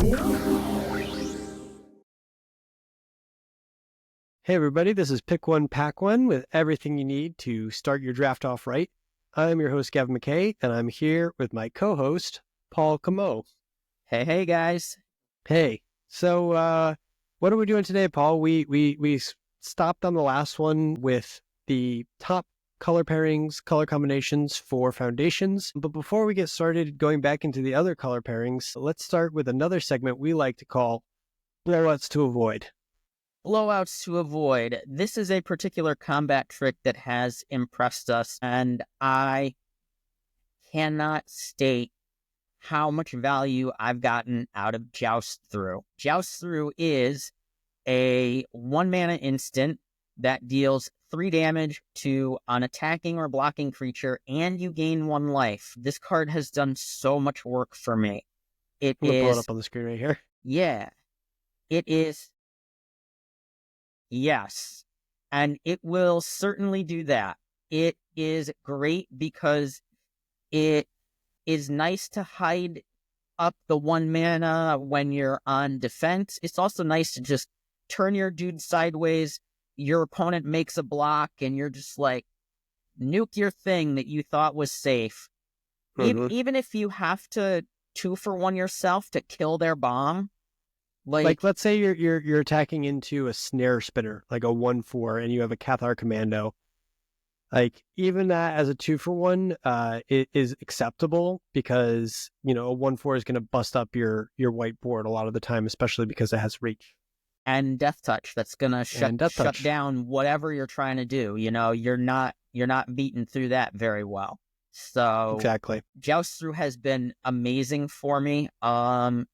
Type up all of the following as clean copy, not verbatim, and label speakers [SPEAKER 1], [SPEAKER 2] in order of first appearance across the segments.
[SPEAKER 1] Hey everybody, this is Pick One, Pack One with everything you need to start your draft off right. I'm your host, Gavin McKay, and I'm here with my co-host, Paul Camo.
[SPEAKER 2] Hey guys.
[SPEAKER 1] Hey, so what are we doing today, Paul? We stopped on the last one with the top color pairings, color combinations for foundations. But before we get started going back into the other color pairings, let's start with another segment we like to call blowouts to avoid.
[SPEAKER 2] Blowouts to avoid. This is a particular combat trick that has impressed us, and I cannot state how much value I've gotten out of Joust Through. Joust Through is a 1-mana instant that deals 3 damage to an attacking or blocking creature, and you gain 1 life. This card has done so much work for me.
[SPEAKER 1] I'm gonna pull it up on the screen right here.
[SPEAKER 2] Yeah. It is. Yes. And it will certainly do that. It is great because it is nice to hide up the 1 mana when you're on defense. It's also nice to just turn your dude sideways. Your opponent makes a block and you're just like, nuke your thing that you thought was safe. Even if you have to 2-for-1 yourself to kill their bomb.
[SPEAKER 1] Like let's say you're attacking into a snare spinner, like a 1/4, and you have a Cathar Commando. Like even that as a 2-for-1, it is acceptable because a 1/4 is going to bust up your whiteboard a lot of the time, especially because it has reach
[SPEAKER 2] and Death Touch. That's gonna shut down whatever you're trying to do. You're not beaten through that very well. So
[SPEAKER 1] exactly,
[SPEAKER 2] Joust Through has been amazing for me.
[SPEAKER 1] Can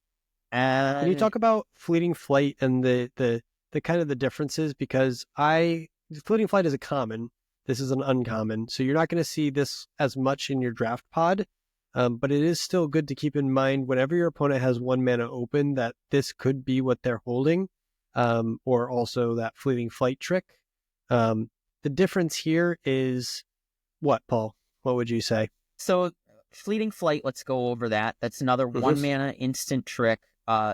[SPEAKER 1] you talk about Fleeting Flight and the kind of the differences? Because Fleeting Flight is a common. This is an uncommon, so you're not going to see this as much in your draft pod, but it is still good to keep in mind whenever your opponent has 1 mana open that this could be what they're holding, or also that Fleeting Flight trick. The difference here is what, Paul? What would you say?
[SPEAKER 2] So Fleeting Flight, let's go over that. That's another 1 mana instant trick.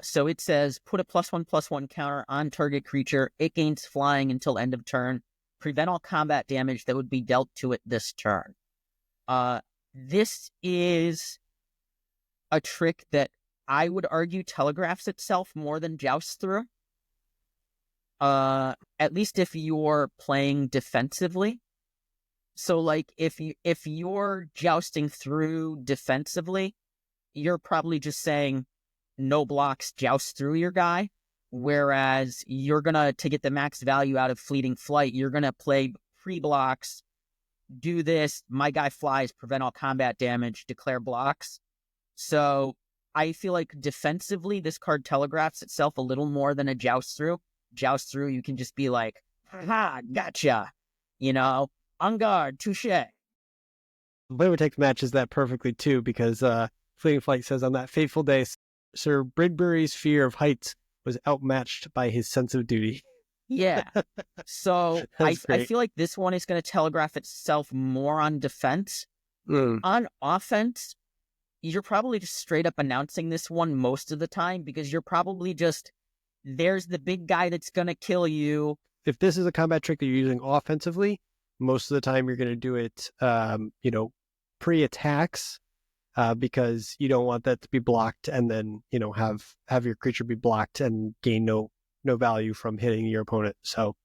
[SPEAKER 2] So it says, put a +1/+1 counter on target creature. It gains flying until end of turn. Prevent all combat damage that would be dealt to it this turn. This is a trick that I would argue telegraphs itself more than Joust Through. At least if you're playing defensively. So like if you're jousting through defensively, you're probably just saying no blocks, joust through your guy. Whereas you're gonna, to get the max value out of Fleeting Flight, you're gonna play pre-blocks, do this, my guy flies, prevent all combat damage, declare blocks. So I feel like defensively this card telegraphs itself a little more than a Joust Through. Joust Through, you can just be like, haha, gotcha, on guard, touche.
[SPEAKER 1] Flavor Text matches that perfectly too, because Fleeting Flight says, on that fateful day, Sir Bridbury's fear of heights was outmatched by his sense of duty.
[SPEAKER 2] Yeah. So I feel like this one is going to telegraph itself more on defense. On offense, you're probably just straight up announcing this one most of the time because you're probably just, there's the big guy that's going to kill you.
[SPEAKER 1] If this is a combat trick that you're using offensively, most of the time you're going to do it, pre-attacks, because you don't want that to be blocked and then, have your creature be blocked and gain no value from hitting your opponent. So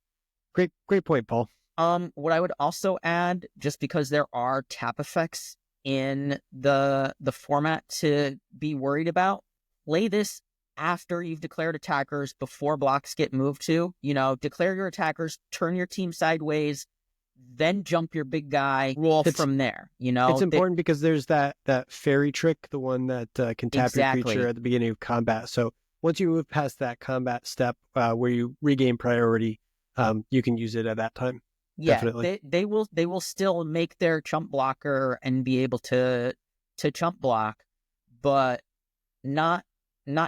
[SPEAKER 1] great point, Paul.
[SPEAKER 2] What I would also add, just because there are tap effects in the format to be worried about, play this after you've declared attackers, before blocks get moved to. Declare your attackers, turn your team sideways, then jump your big guy, roll from there.
[SPEAKER 1] It's important because there's that fairy trick, the one that can tap your creature at the beginning of combat. So once you move past that combat step where you regain priority, you can use it at that time.
[SPEAKER 2] Yeah,
[SPEAKER 1] definitely.
[SPEAKER 2] They will still make their chump blocker and be able to chump block, but not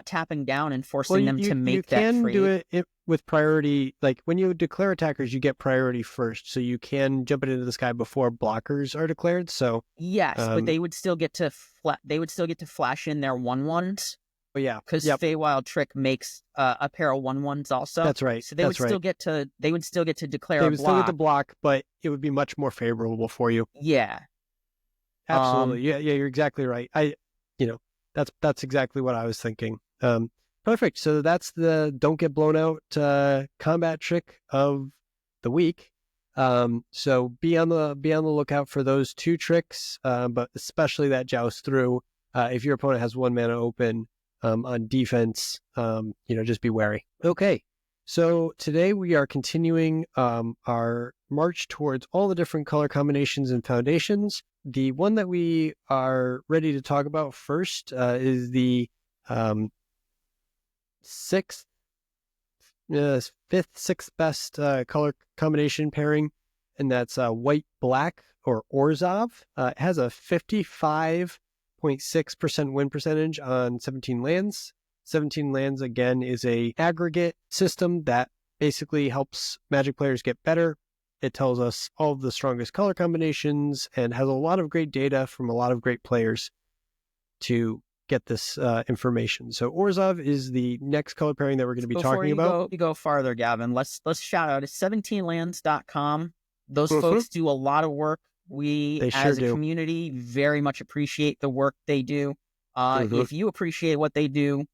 [SPEAKER 2] tapping down and forcing them to make that trade.
[SPEAKER 1] You can do it with priority. Like when you declare attackers, you get priority first, so you can jump it into the sky before blockers are declared. So
[SPEAKER 2] yes, but they would still get to flash in their 1/1s.
[SPEAKER 1] Oh yeah,
[SPEAKER 2] because
[SPEAKER 1] yep,
[SPEAKER 2] Feywild Trick makes a pair of 1/1s also.
[SPEAKER 1] that's right.
[SPEAKER 2] So they would still get to declare
[SPEAKER 1] They
[SPEAKER 2] a
[SPEAKER 1] would still get the
[SPEAKER 2] block.
[SPEAKER 1] block, but it would be much more favorable for you.
[SPEAKER 2] Yeah.
[SPEAKER 1] Absolutely. Yeah, yeah, you're exactly right. You know, that's exactly what I was thinking. Perfect. So that's the don't get blown out combat trick of the week. So be on the lookout for those two tricks, but especially that joust through. If your opponent has 1 mana open on defense, just be wary. Okay. So today we are continuing our march towards all the different color combinations and foundations. The one that we are ready to talk about first is the fifth, sixth best color combination pairing, and that's white-black or Orzhov. It has a 55.6% win percentage on 17 lands. 17 lands, again, is a aggregate system that basically helps Magic players get better. It tells us all of the strongest color combinations and has a lot of great data from a lot of great players to get this information. So Orzhov is the next color pairing that we're going to be talking about.
[SPEAKER 2] Before you go farther, Gavin, let's shout out. It's 17lands.com. Those folks do a lot of work. We, as a community, very much appreciate the work they do. If you appreciate what they do,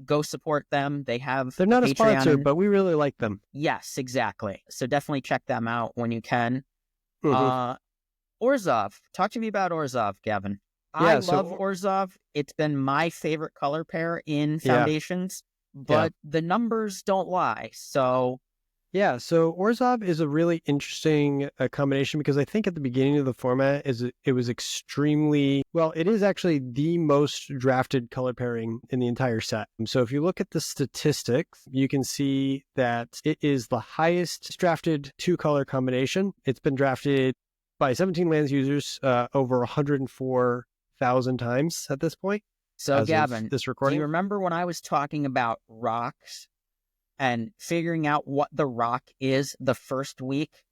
[SPEAKER 2] go support them. They're not
[SPEAKER 1] a sponsor, but we really like them.
[SPEAKER 2] Yes, exactly. So definitely check them out when you can. Orzhov. Talk to me about Orzhov, Gavin. I love Orzhov. It's been my favorite color pair in Foundations, but the numbers don't lie. So
[SPEAKER 1] Orzhov is a really interesting combination because I think at the beginning of the format it was extremely well. It is actually the most drafted color pairing in the entire set. So if you look at the statistics, you can see that it is the highest drafted 2-color combination. It's been drafted by 17 lands users over 104,000 times at this point.
[SPEAKER 2] So Gavin, do you remember when I was talking about rocks and figuring out what the rock is the first week?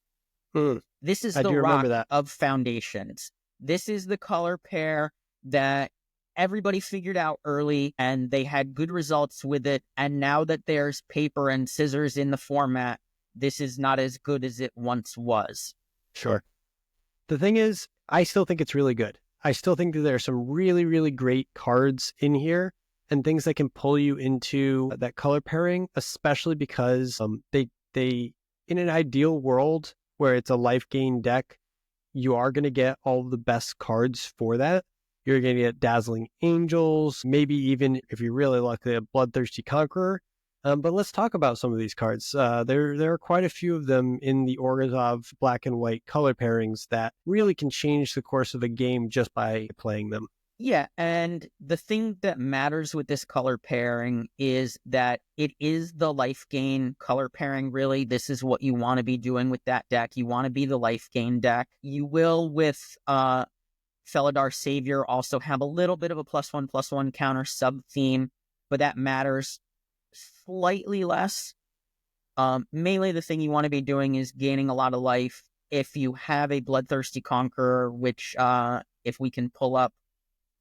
[SPEAKER 2] This is the rock of Foundations. This is the color pair that everybody figured out early and they had good results with it. And now that there's paper and scissors in the format, this is not as good as it once was.
[SPEAKER 1] Sure. The thing is, I still think it's really good. I still think that there are some really, really great cards in here and things that can pull you into that color pairing, especially because they in an ideal world where it's a life gain deck, you are going to get all of the best cards for that. You're going to get Dazzling Angels, maybe even, if you're really lucky, a Bloodthirsty Conqueror. But let's talk about some of these cards. There are quite a few of them in the Orzhov black and white color pairings that really can change the course of a game just by playing them.
[SPEAKER 2] Yeah, and the thing that matters with this color pairing is that it is the life gain color pairing, really. This is what you want to be doing with that deck. You want to be the life gain deck. You will, with Felidar Savior, also have a little bit of a +1/+1 counter sub-theme, but that matters slightly less. Mainly the thing you want to be doing is gaining a lot of life. If you have a Bloodthirsty Conqueror, which if we can pull up,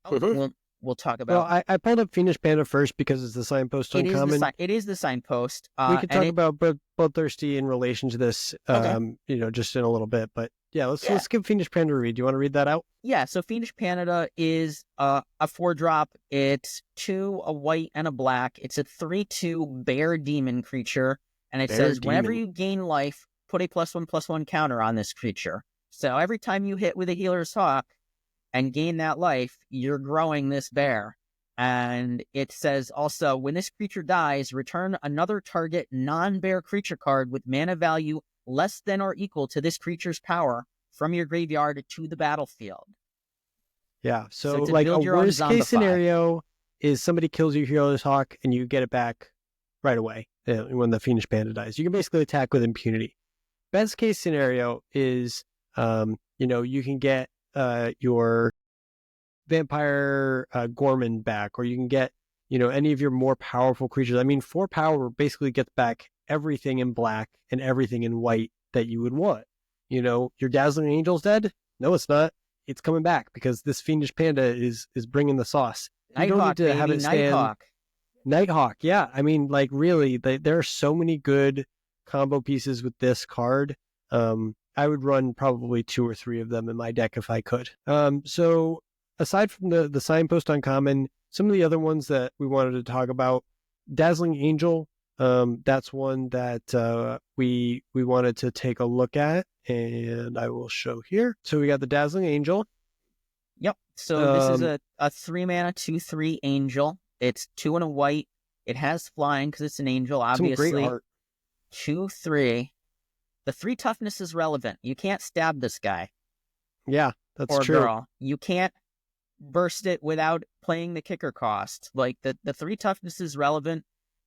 [SPEAKER 2] we'll talk about.
[SPEAKER 1] Well, I pulled up Fiendish Panda first because it's the signpost uncommon.
[SPEAKER 2] It is the signpost.
[SPEAKER 1] We could talk about Bloodthirsty in relation to this, just in a little bit. But let's give Fiendish Panda a read. Do you want to read that out?
[SPEAKER 2] Yeah, so Fiendish Panda is a 4-drop. It's 2, a white, and a black. It's a 3/2 bear demon creature. And it says, whenever you gain life, put a +1/+1 counter on this creature. So every time you hit with a Healer's Hawk and gain that life, you're growing this bear. And it says also, when this creature dies, return another target non-bear creature card with mana value less than or equal to this creature's power from your graveyard to the battlefield.
[SPEAKER 1] Yeah, so like a worst case scenario is somebody kills your Healer's Hawk and you get it back right away when the Fiendish Panda dies. You can basically attack with impunity. Best case scenario is, you can get your Vampire Gorman back, or you can get, any of your more powerful creatures. I mean, 4 power basically gets back everything in black and everything in white that you would want. Your Dazzling Angel's dead? No, it's not. It's coming back because this Fiendish Panda is bringing the sauce.
[SPEAKER 2] Nighthawk, baby, Nighthawk.
[SPEAKER 1] Nighthawk, yeah. I mean, like really, there are so many good combo pieces with this card. I would run probably 2 or 3 of them in my deck if I could. So aside from the signpost uncommon, some of the other ones that we wanted to talk about, Dazzling Angel. That's one that we wanted to take a look at, and I will show here. So we got the Dazzling Angel.
[SPEAKER 2] Yep. So this is a 3-mana 2/3 angel. It's 2 and a white. It has flying because it's an angel, obviously.
[SPEAKER 1] Some great art.
[SPEAKER 2] 2/3. The 3 toughness is relevant. You can't stab this guy.
[SPEAKER 1] Yeah, that's
[SPEAKER 2] or
[SPEAKER 1] true.
[SPEAKER 2] Girl. You can't burst it without playing the kicker cost. Like the 3 toughness is relevant.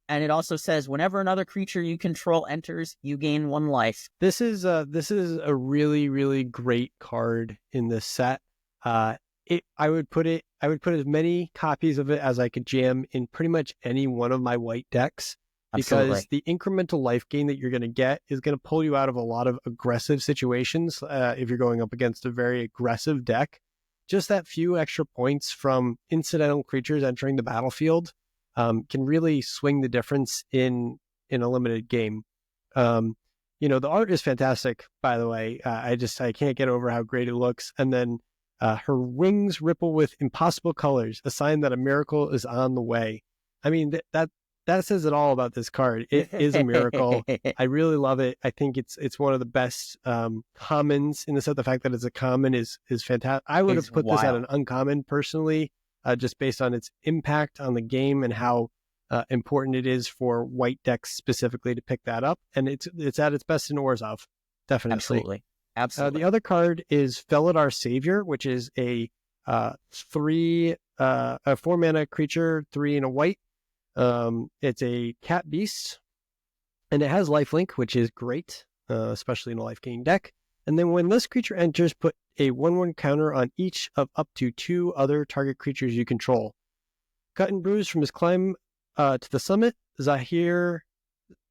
[SPEAKER 2] And it also says whenever another creature you control enters, you gain 1 life.
[SPEAKER 1] This is a really, really great card in this set. I would put as many copies of it as I could jam in pretty much any one of my white decks, because the incremental life gain that you're going to get is going to pull you out of a lot of aggressive situations. If you're going up against a very aggressive deck, just that few extra points from incidental creatures entering the battlefield can really swing the difference in a limited game. The art is fantastic, by the way. I can't get over how great it looks. And then her wings ripple with impossible colors, a sign that a miracle is on the way. I mean, that says it all about this card. It is a miracle. I really love it. I think it's one of the best commons in the set. The fact that it's a common is fantastic. I would have put this at an uncommon personally, just based on its impact on the game and how important it is for white decks specifically to pick that up. And it's at its best in Orzhov, definitely.
[SPEAKER 2] Absolutely.
[SPEAKER 1] The other card is Felidar Savior, which is a 4-mana creature, 3 and a white. It's a cat beast, and it has lifelink, which is great, especially in a life gain deck. And then when this creature enters, put a 1/1 counter on each of up to 2 other target creatures you control. Cut and bruised from his climb to the summit, Zahir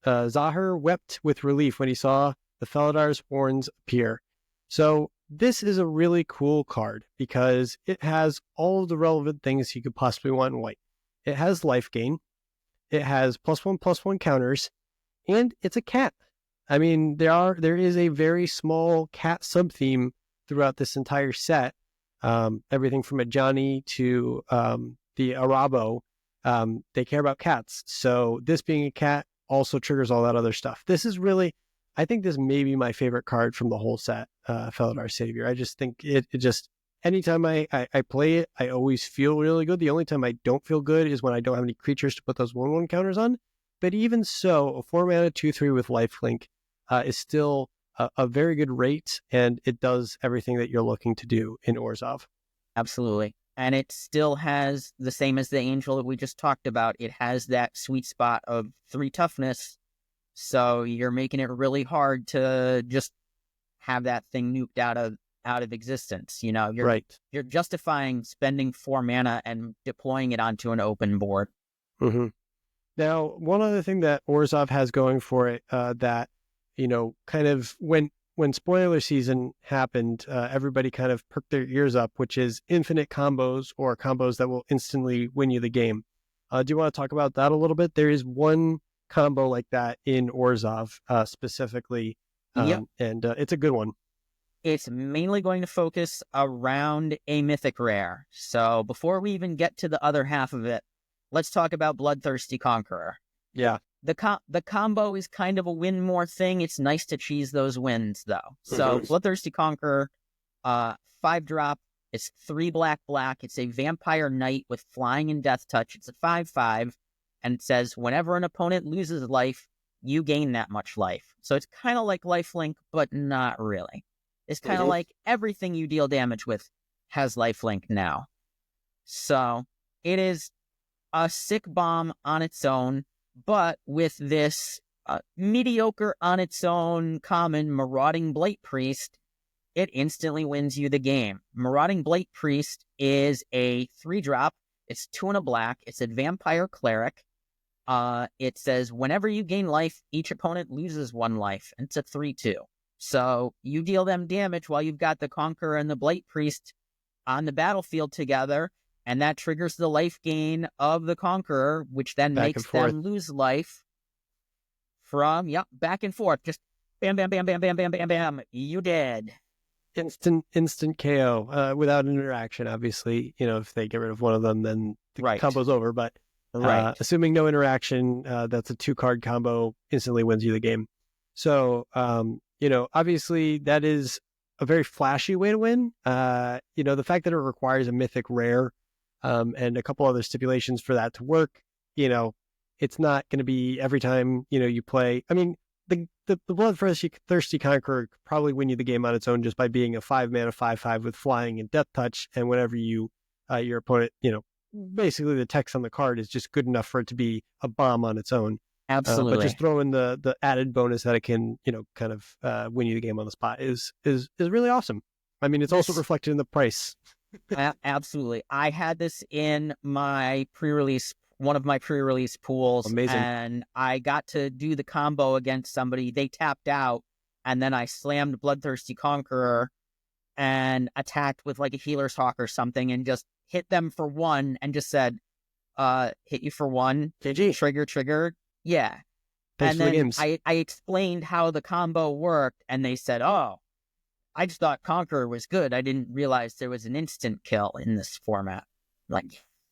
[SPEAKER 1] wept with relief when he saw the Felidar's horns appear. So this is a really cool card because it has all of the relevant things you could possibly want in white. It has life gain, it has +1/+1 counters, and it's a cat. I mean, there is a very small cat sub-theme throughout this entire set. Everything from a Johnny to the Arabo, they care about cats. So this being a cat also triggers all that other stuff. This is really, I think this may be my favorite card from the whole set, Felidar Savior. I just think it just, anytime I play it, I always feel really good. The only time I don't feel good is when I don't have any creatures to put those 1/1 counters on. But even so, a 4-mana 2/3 with lifelink is still a very good rate, and it does everything that you're looking to do in Orzhov.
[SPEAKER 2] Absolutely. And it still has the same as the angel that we just talked about. It has that sweet spot of 3 toughness. So you're making it really hard to just have that thing nuked out of existence. You're justifying spending 4 mana and deploying it onto an open board.
[SPEAKER 1] Mm-hmm. Now, one other thing that Orzhov has going for it, that kind of when spoiler season happened, everybody kind of perked their ears up, which is infinite combos or combos that will instantly win you the game. Do you want to talk about that a little bit? There is one combo like that in Orzhov specifically, and it's a good one.
[SPEAKER 2] It's mainly going to focus around a mythic rare. So before we even get to the other half of it, let's talk about Bloodthirsty Conqueror.
[SPEAKER 1] Yeah.
[SPEAKER 2] The combo is kind of a win more thing. It's nice to cheese those wins, though. So Bloodthirsty Conqueror, 5-drop. It's 3 black. It's a vampire knight with flying and death touch. It's a 5/5, and it says whenever an opponent loses life, you gain that much life. So it's kind of like lifelink, but not really. It's kind of like everything you deal damage with has lifelink now. So it is a sick bomb on its own, but with this mediocre on its own common Marauding Blight Priest, it instantly wins you the game. Marauding Blight Priest is a 3-drop. It's 2 and a black. It's a vampire cleric. It says whenever you gain life, each opponent loses 1 life. And it's a 3/2. So you deal them damage while you've got the Conqueror and the Blight Priest on the battlefield together, and that triggers the life gain of the conqueror, which then
[SPEAKER 1] Back and
[SPEAKER 2] makes
[SPEAKER 1] forth.
[SPEAKER 2] them lose life from, back and forth. Just bam, bam, bam, bam, bam, bam, bam, bam. You dead.
[SPEAKER 1] Instant KO without an interaction. Obviously, if they get rid of one of them, then the
[SPEAKER 2] Right.
[SPEAKER 1] combo's over. But
[SPEAKER 2] Right.
[SPEAKER 1] assuming no interaction, that's a 2-card combo, instantly wins you the game. So, obviously that is a very flashy way to win. The fact that it requires a mythic rare and a couple other stipulations for that to work, it's not going to be every time, you play. I mean, the Bloodthirsty Conqueror could probably win you the game on its own just by being a 5-mana 5/5 with flying and death touch, and whenever your opponent, basically the text on the card is just good enough for it to be a bomb on its own.
[SPEAKER 2] Absolutely.
[SPEAKER 1] But just throw in the added bonus that it can, kind of win you the game on the spot is really awesome. I mean, it's also reflected in the price.
[SPEAKER 2] Absolutely. I had this in my pre-release, one of my pre-release pools.
[SPEAKER 1] Amazing.
[SPEAKER 2] And I got to do the combo against somebody. They tapped out, and then I slammed Bloodthirsty Conqueror and attacked with like a Healer's Hawk or something and just hit them for 1 and just said, hit you for 1.
[SPEAKER 1] GG.
[SPEAKER 2] Trigger. Yeah.
[SPEAKER 1] Thanks
[SPEAKER 2] and
[SPEAKER 1] for the
[SPEAKER 2] then
[SPEAKER 1] games.
[SPEAKER 2] I explained how the combo worked, and they said, oh, I just thought Conqueror was good. I didn't realize there was an instant kill in this format.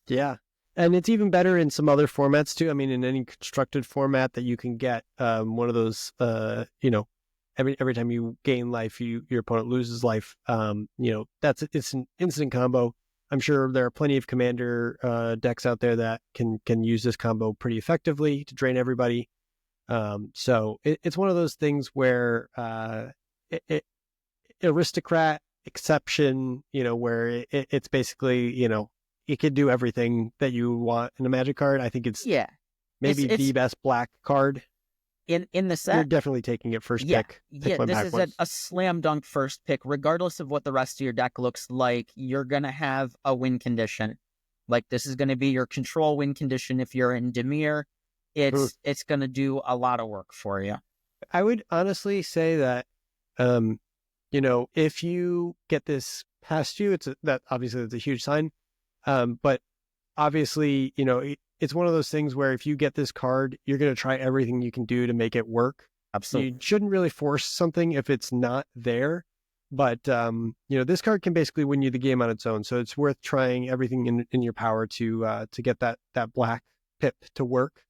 [SPEAKER 1] Yeah. And it's even better in some other formats too. I mean, in any constructed format that you can get one of those, every time you gain life, your opponent loses life. It's an instant combo. I'm sure there are plenty of commander decks out there that can use this combo pretty effectively to drain everybody. So it's one of those things where aristocrat exception, where it's basically, it could do everything that you want in a Magic card. I think it's maybe the best black card
[SPEAKER 2] in the set.
[SPEAKER 1] You're definitely taking it first pick.
[SPEAKER 2] This is a slam dunk first pick. Regardless of what the rest of your deck looks like, you're gonna have a win condition. Like, this is gonna be your control win condition. If you're in Dimir, it's gonna do a lot of work for you.
[SPEAKER 1] I would honestly say that, if you get this past you, obviously that's a huge sign. But obviously, it's one of those things where if you get this card, you're going to try everything you can do to make it work.
[SPEAKER 2] Absolutely.
[SPEAKER 1] You shouldn't really force something if it's not there. But, this card can basically win you the game on its own. So it's worth trying everything in your power to get that black pip to work.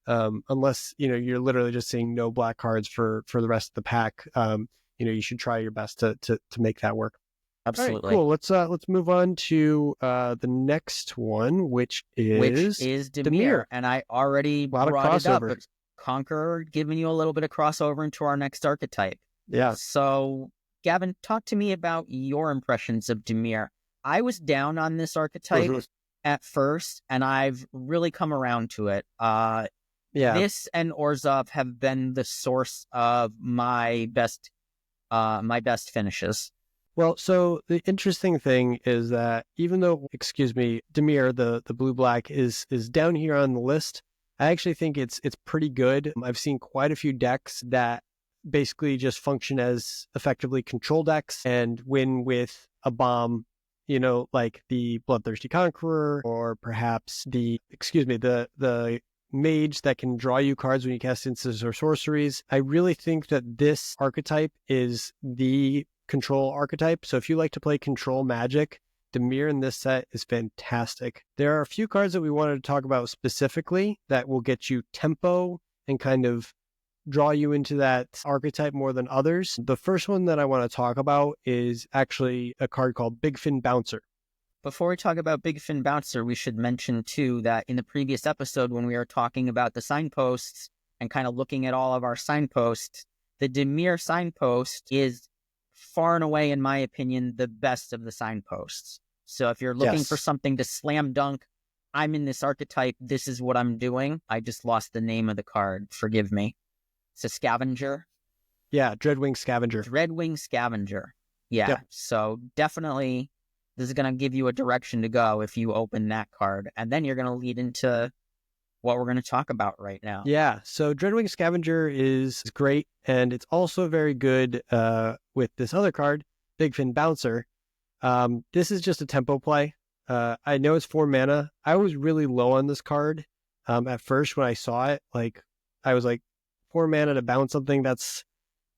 [SPEAKER 1] Unless, you're literally just seeing no black cards for the rest of the pack. You should try your best to make that work.
[SPEAKER 2] Absolutely.
[SPEAKER 1] All right, cool. Let's move on to the next one, which is
[SPEAKER 2] Dimir. And I already brought it up, but Conqueror giving you a little bit of crossover into our next archetype.
[SPEAKER 1] Yeah.
[SPEAKER 2] So, Gavin, talk to me about your impressions of Dimir. I was down on this archetype at first, and I've really come around to it. This and Orzhov have been the source of my best finishes.
[SPEAKER 1] Well, so the interesting thing is that even though, Dimir, the blue-black, is down here on the list, I actually think it's pretty good. I've seen quite a few decks that basically just function as effectively control decks and win with a bomb, like the Bloodthirsty Conqueror, or perhaps the mage that can draw you cards when you cast instances or sorceries. I really think that this archetype is the control archetype. So if you like to play control Magic, Dimir in this set is fantastic. There are a few cards that we wanted to talk about specifically that will get you tempo and kind of draw you into that archetype more than others. The first one that I want to talk about is actually a card called Big Fin Bouncer.
[SPEAKER 2] Before we talk about Big Fin Bouncer, we should mention too that in the previous episode when we were talking about the signposts and kind of looking at all of our signposts, the Dimir signpost is far and away, in my opinion, the best of the signposts. So if you're looking for something to slam dunk, I'm in this archetype, this is what I'm doing. I just lost the name of the card. Forgive me. It's a Scavenger.
[SPEAKER 1] Yeah, Dreadwing Scavenger.
[SPEAKER 2] Dreadwing Scavenger. Yeah, yep. So definitely this is going to give you a direction to go if you open that card. And then you're going to lead into what we're going to talk about right now.
[SPEAKER 1] Yeah, so Dreadwing Scavenger is great, and it's also very good with this other card, Big Fin Bouncer. This is just a tempo play. I know it's 4 mana. I was really low on this card. At first when I saw it, like I was like 4 mana to bounce something. That's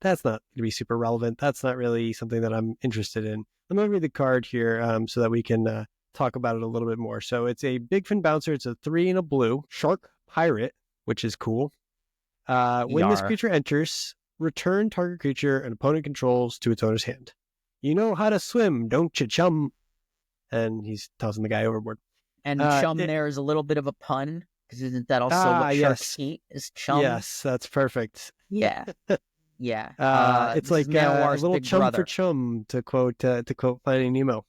[SPEAKER 1] not going to be super relevant. That's not really something that I'm interested in. I'm going to read the card here so that we can talk about it a little bit more. So it's a Big Fin Bouncer. It's a 3 and a blue Shark Pirate, which is cool. When this
[SPEAKER 2] Yar.
[SPEAKER 1] creature enters, return target creature an opponent controls to its owner's hand. You know how to swim, don't you, chum? And he's tossing the guy overboard.
[SPEAKER 2] And chum there is a little bit of a pun, because isn't that also what sharks eat, is chum?
[SPEAKER 1] Yes, that's perfect.
[SPEAKER 2] Yeah. Yeah.
[SPEAKER 1] It's like a little chum
[SPEAKER 2] brother.
[SPEAKER 1] for chum, to quote Finding Nemo.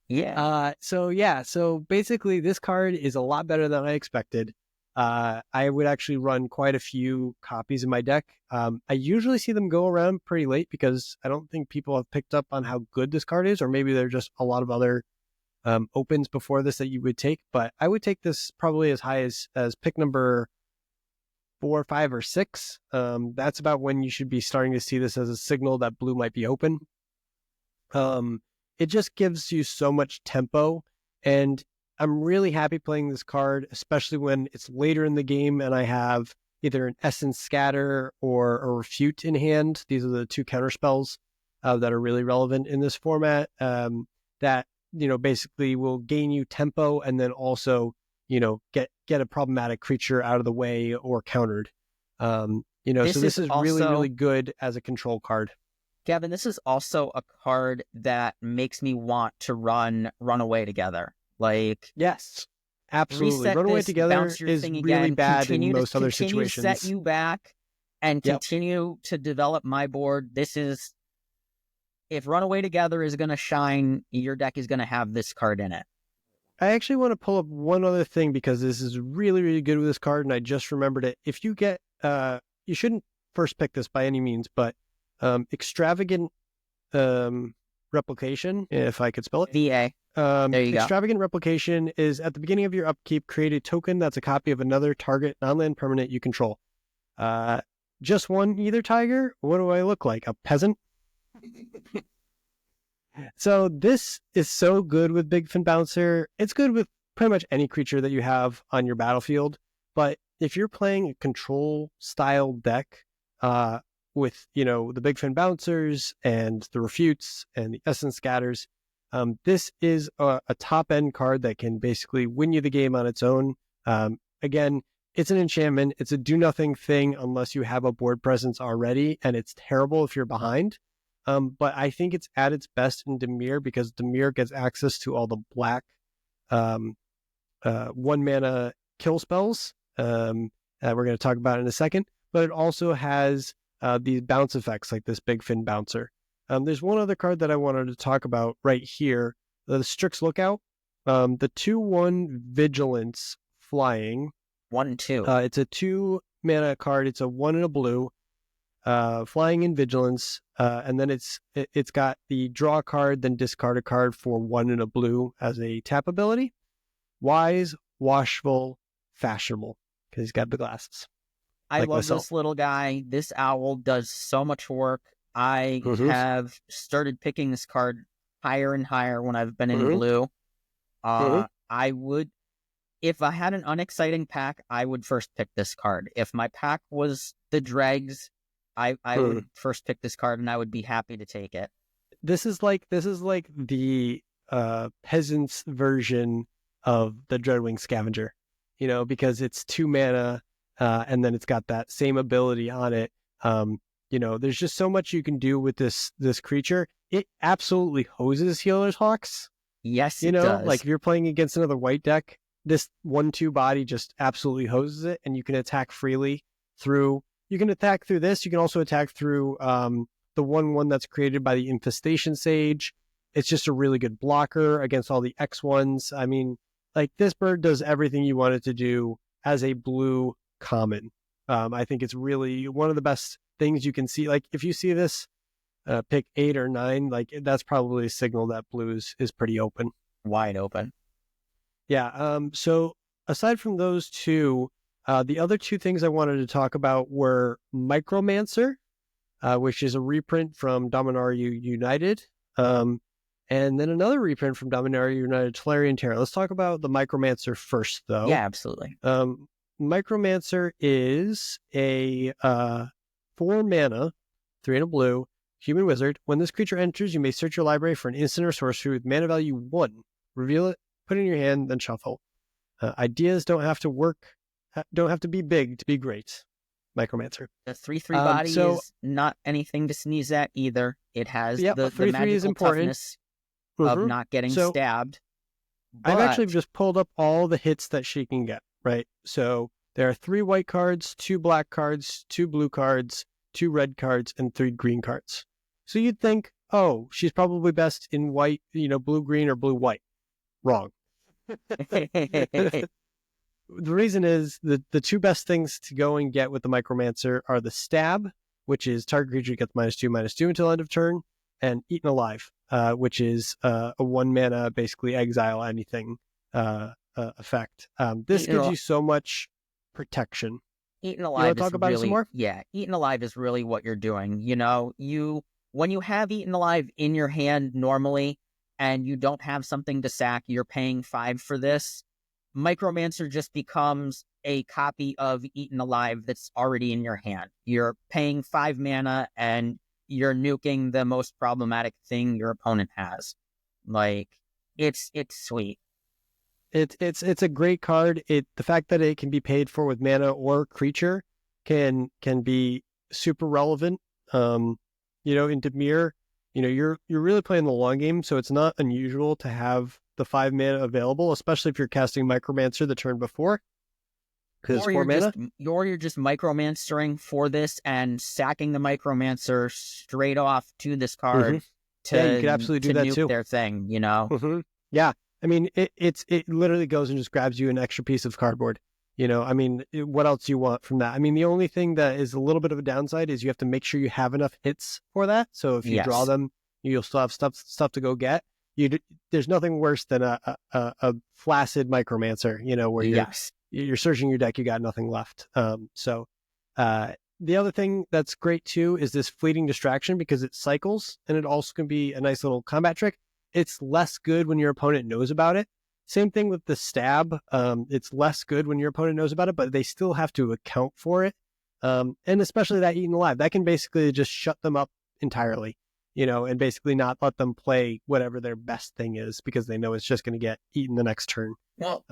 [SPEAKER 2] Yeah.
[SPEAKER 1] So basically this card is a lot better than I expected. I would actually run quite a few copies in my deck. I usually see them go around pretty late because I don't think people have picked up on how good this card is, or maybe there are just a lot of other opens before this that you would take. But I would take this probably as high as pick number 4, 5, or 6. That's about when you should be starting to see this as a signal that blue might be open. It just gives you so much tempo, and I'm really happy playing this card, especially when it's later in the game and I have either an Essence Scatter or a Refute in hand. These are the 2 counter spells that are really relevant in this format, that, basically will gain you tempo and then also, get a problematic creature out of the way or countered. So this is also really, really good as a control card.
[SPEAKER 2] Gavin, this is also a card that makes me want to run Runaway Together. Like,
[SPEAKER 1] yes, absolutely. Runaway Together is really bad in most other situations.
[SPEAKER 2] Set you back and continue to develop my board. This is, if Runaway Together is going to shine, your deck is going to have this card in it.
[SPEAKER 1] I actually want to pull up one other thing because this is really, really good with this card, and I just remembered it. If you get, you shouldn't first pick this by any means, but Extravagant Replication, if I could spell it.
[SPEAKER 2] VA. There you
[SPEAKER 1] Extravagant
[SPEAKER 2] go.
[SPEAKER 1] Replication is at the beginning of your upkeep, create a token that's a copy of another target non-land permanent you control. Just one either tiger? What do I look like? A peasant? So this is so good with Big Fin Bouncer. It's good with pretty much any creature that you have on your battlefield. But if you're playing a control style deck, with the Big Fin Bouncers and the Refutes and the Essence Scatters, this is a top end card that can basically win you the game on its own. Again, it's an enchantment. It's a do nothing thing unless you have a board presence already, and it's terrible if you're behind. But I think it's at its best in Dimir because Dimir gets access to all the black 1 mana kill spells that we're going to talk about in a second. But it also has these bounce effects like this Big Fin Bouncer. There's one other card that I wanted to talk about right here, the Strix Lookout. The 2/1 Vigilance Flying.
[SPEAKER 2] 1/2.
[SPEAKER 1] It's a 2 mana card. It's a 1 and a blue. Flying in Vigilance, and then it's got the draw card, then discard a card for 1 and a blue as a tap ability. Wise, washful, fashionable, because he's got the glasses.
[SPEAKER 2] I love this little guy. This owl does so much work. I have started picking this card higher and higher when I've been in blue. I would, if I had an unexciting pack, I would first pick this card. If my pack was the dregs, I would first pick this card, and I would be happy to take it.
[SPEAKER 1] This is like the peasant's version of the Dreadwing Scavenger, because it's 2 mana, and then it's got that same ability on it. There's just so much you can do with this creature. It absolutely hoses Healer's Hawks.
[SPEAKER 2] Yes, it does.
[SPEAKER 1] Like if you're playing against another white deck, this 1/2 body just absolutely hoses it, and you can attack freely through. You can attack through this. You can also attack through the 1/1 that's created by the Infestation Sage. It's just a really good blocker against all the X1s. I mean, like this bird does everything you want it to do as a blue common. I think it's really one of the best things you can see. Like if you see this pick 8 or 9, like that's probably a signal that blue is pretty open.
[SPEAKER 2] Wide open.
[SPEAKER 1] Yeah. So aside from those two, the other 2 things I wanted to talk about were Micromancer, which is a reprint from Dominaria United. And then another reprint from Dominaria United, Tolarian Terror. Let's talk about the Micromancer first, though.
[SPEAKER 2] Yeah, absolutely.
[SPEAKER 1] Micromancer is a 4 mana, 3 and a blue, human wizard. When this creature enters, you may search your library for an instant or sorcery with mana value 1. Reveal it, put it in your hand, then shuffle. Ideas don't have to be big to be great. Micromancer.
[SPEAKER 2] The 3/3 body is not anything to sneeze at either. It has the magical toughness of not getting stabbed.
[SPEAKER 1] But I've actually just pulled up all the hits that she can get, right? So there are 3 white cards, 2 black cards, 2 blue cards, 2 red cards, and 3 green cards. So you'd think, oh, she's probably best in white, blue-green or blue-white. Wrong. The reason is the 2 best things to go and get with the Micromancer are the Stab, which is target creature gets -2/-2 until end of turn, and Eaten Alive, which is a 1 mana, basically exile anything effect. This gives you so much protection.
[SPEAKER 2] Eaten Alive. You want to talk about it some more? Yeah, Eaten Alive is really what you're doing. When you have Eaten Alive in your hand normally, and you don't have something to sack, you're paying 5 for this. Micromancer just becomes a copy of Eaten Alive that's already in your hand. You're paying 5 mana and you're nuking the most problematic thing your opponent has. Like, it's sweet.
[SPEAKER 1] It's a great card. The fact that it can be paid for with mana or creature can be super relevant. In Dimir, you're really playing the long game, so it's not unusual to have the 5 mana available, especially if you're casting Micromancer the turn before. Because 4 mana.
[SPEAKER 2] You're just Micromancering for this and sacking the Micromancer straight off to this card
[SPEAKER 1] you could absolutely do that
[SPEAKER 2] nuke
[SPEAKER 1] too.
[SPEAKER 2] Their thing,
[SPEAKER 1] Yeah. I mean, it literally goes and just grabs you an extra piece of cardboard. What else do you want from that? I mean, the only thing that is a little bit of a downside is you have to make sure you have enough hits for that. So if you draw them, you'll still have stuff to go get. There's nothing worse than a flaccid Micromancer, where you're searching your deck, you got nothing left. The other thing that's great too is this fleeting distraction, because it cycles, and it also can be a nice little combat trick. It's less good when your opponent knows about it. Same thing with the Stab. It's less good when your opponent knows about it, but they still have to account for it. And especially that Eaten Alive, that can basically just shut them up entirely, and basically not let them play whatever their best thing is, because they know it's just going to get eaten the next turn.
[SPEAKER 2] Well,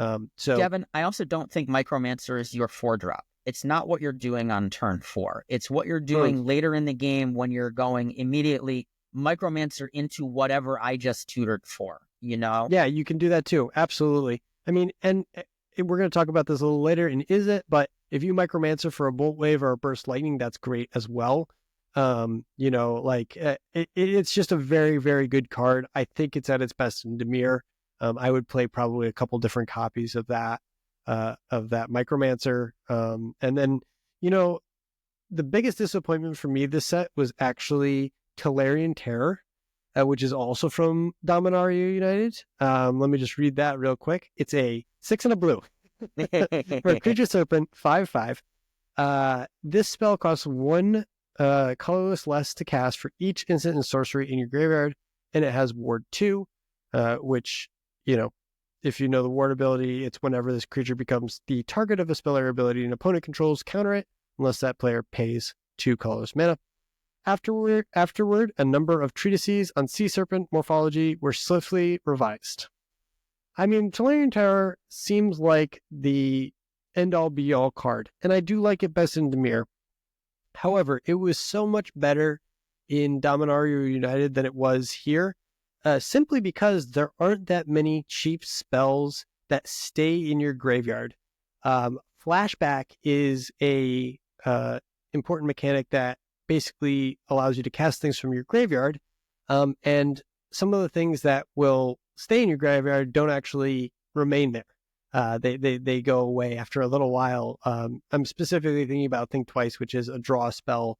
[SPEAKER 2] Gavin, I also don't think Micromancer is your 4-drop. It's not what you're doing on turn 4. It's what you're doing later in the game when you're going immediately Micromancer into whatever I just tutored for,
[SPEAKER 1] Yeah, you can do that too. Absolutely. I mean, and we're going to talk about this a little later in Is It, but if you Micromancer for a Bolt Wave or a Burst Lightning, that's great as well. It's just a very, very good card. I think it's at its best in Dimir. I would play probably a couple different copies of that Micromancer. And then, the biggest disappointment for me this set was actually Tolarian Terror, which is also from Dominaria United. Let me just read that real quick. It's a 6 and a blue. For a creature serpent, 5/5. This spell costs 1 colorless less to cast for each instant and sorcery in your graveyard, and it has Ward 2, which, if you know the Ward ability, it's whenever this creature becomes the target of a spell or ability an opponent controls, counter it, unless that player pays 2 colorless mana. Afterward, a number of treatises on sea serpent morphology were swiftly revised. I mean, Tolarian Terror seems like the end-all be-all card, and I do like it best in Dimir. However, it was so much better in Dominaria United than it was here, simply because there aren't that many cheap spells that stay in your graveyard. Flashback is a important mechanic that basically allows you to cast things from your graveyard, and some of the things that will stay in your graveyard don't actually remain there. They go away after a little while. I'm specifically thinking about Think Twice, which is a draw spell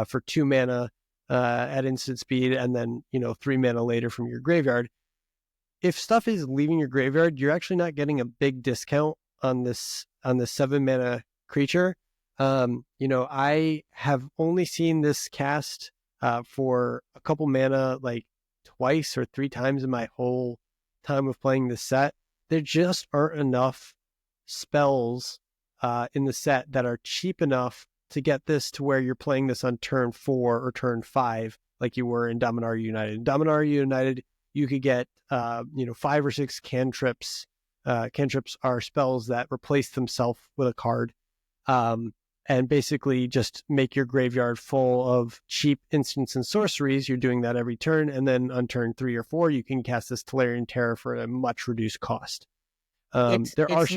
[SPEAKER 1] for 2 mana at instant speed, and then 3 mana later from your graveyard. If stuff is leaving your graveyard, you're actually not getting a big discount on this 7 mana creature. I have only seen this cast for a couple mana, like twice or three times in my whole time of playing the set. There just aren't enough spells in the set that are cheap enough to get this to where you're playing this on turn 4 or turn 5 like you were in Dominaria United. In Dominaria United, you could get 5 or 6 cantrips. Cantrips are spells that replace themselves with a card, and basically just make your graveyard full of cheap instants and sorceries. You're doing that every turn, and then on turn 3 or 4, you can cast this Tolarian Terror for a much reduced cost.
[SPEAKER 2] It's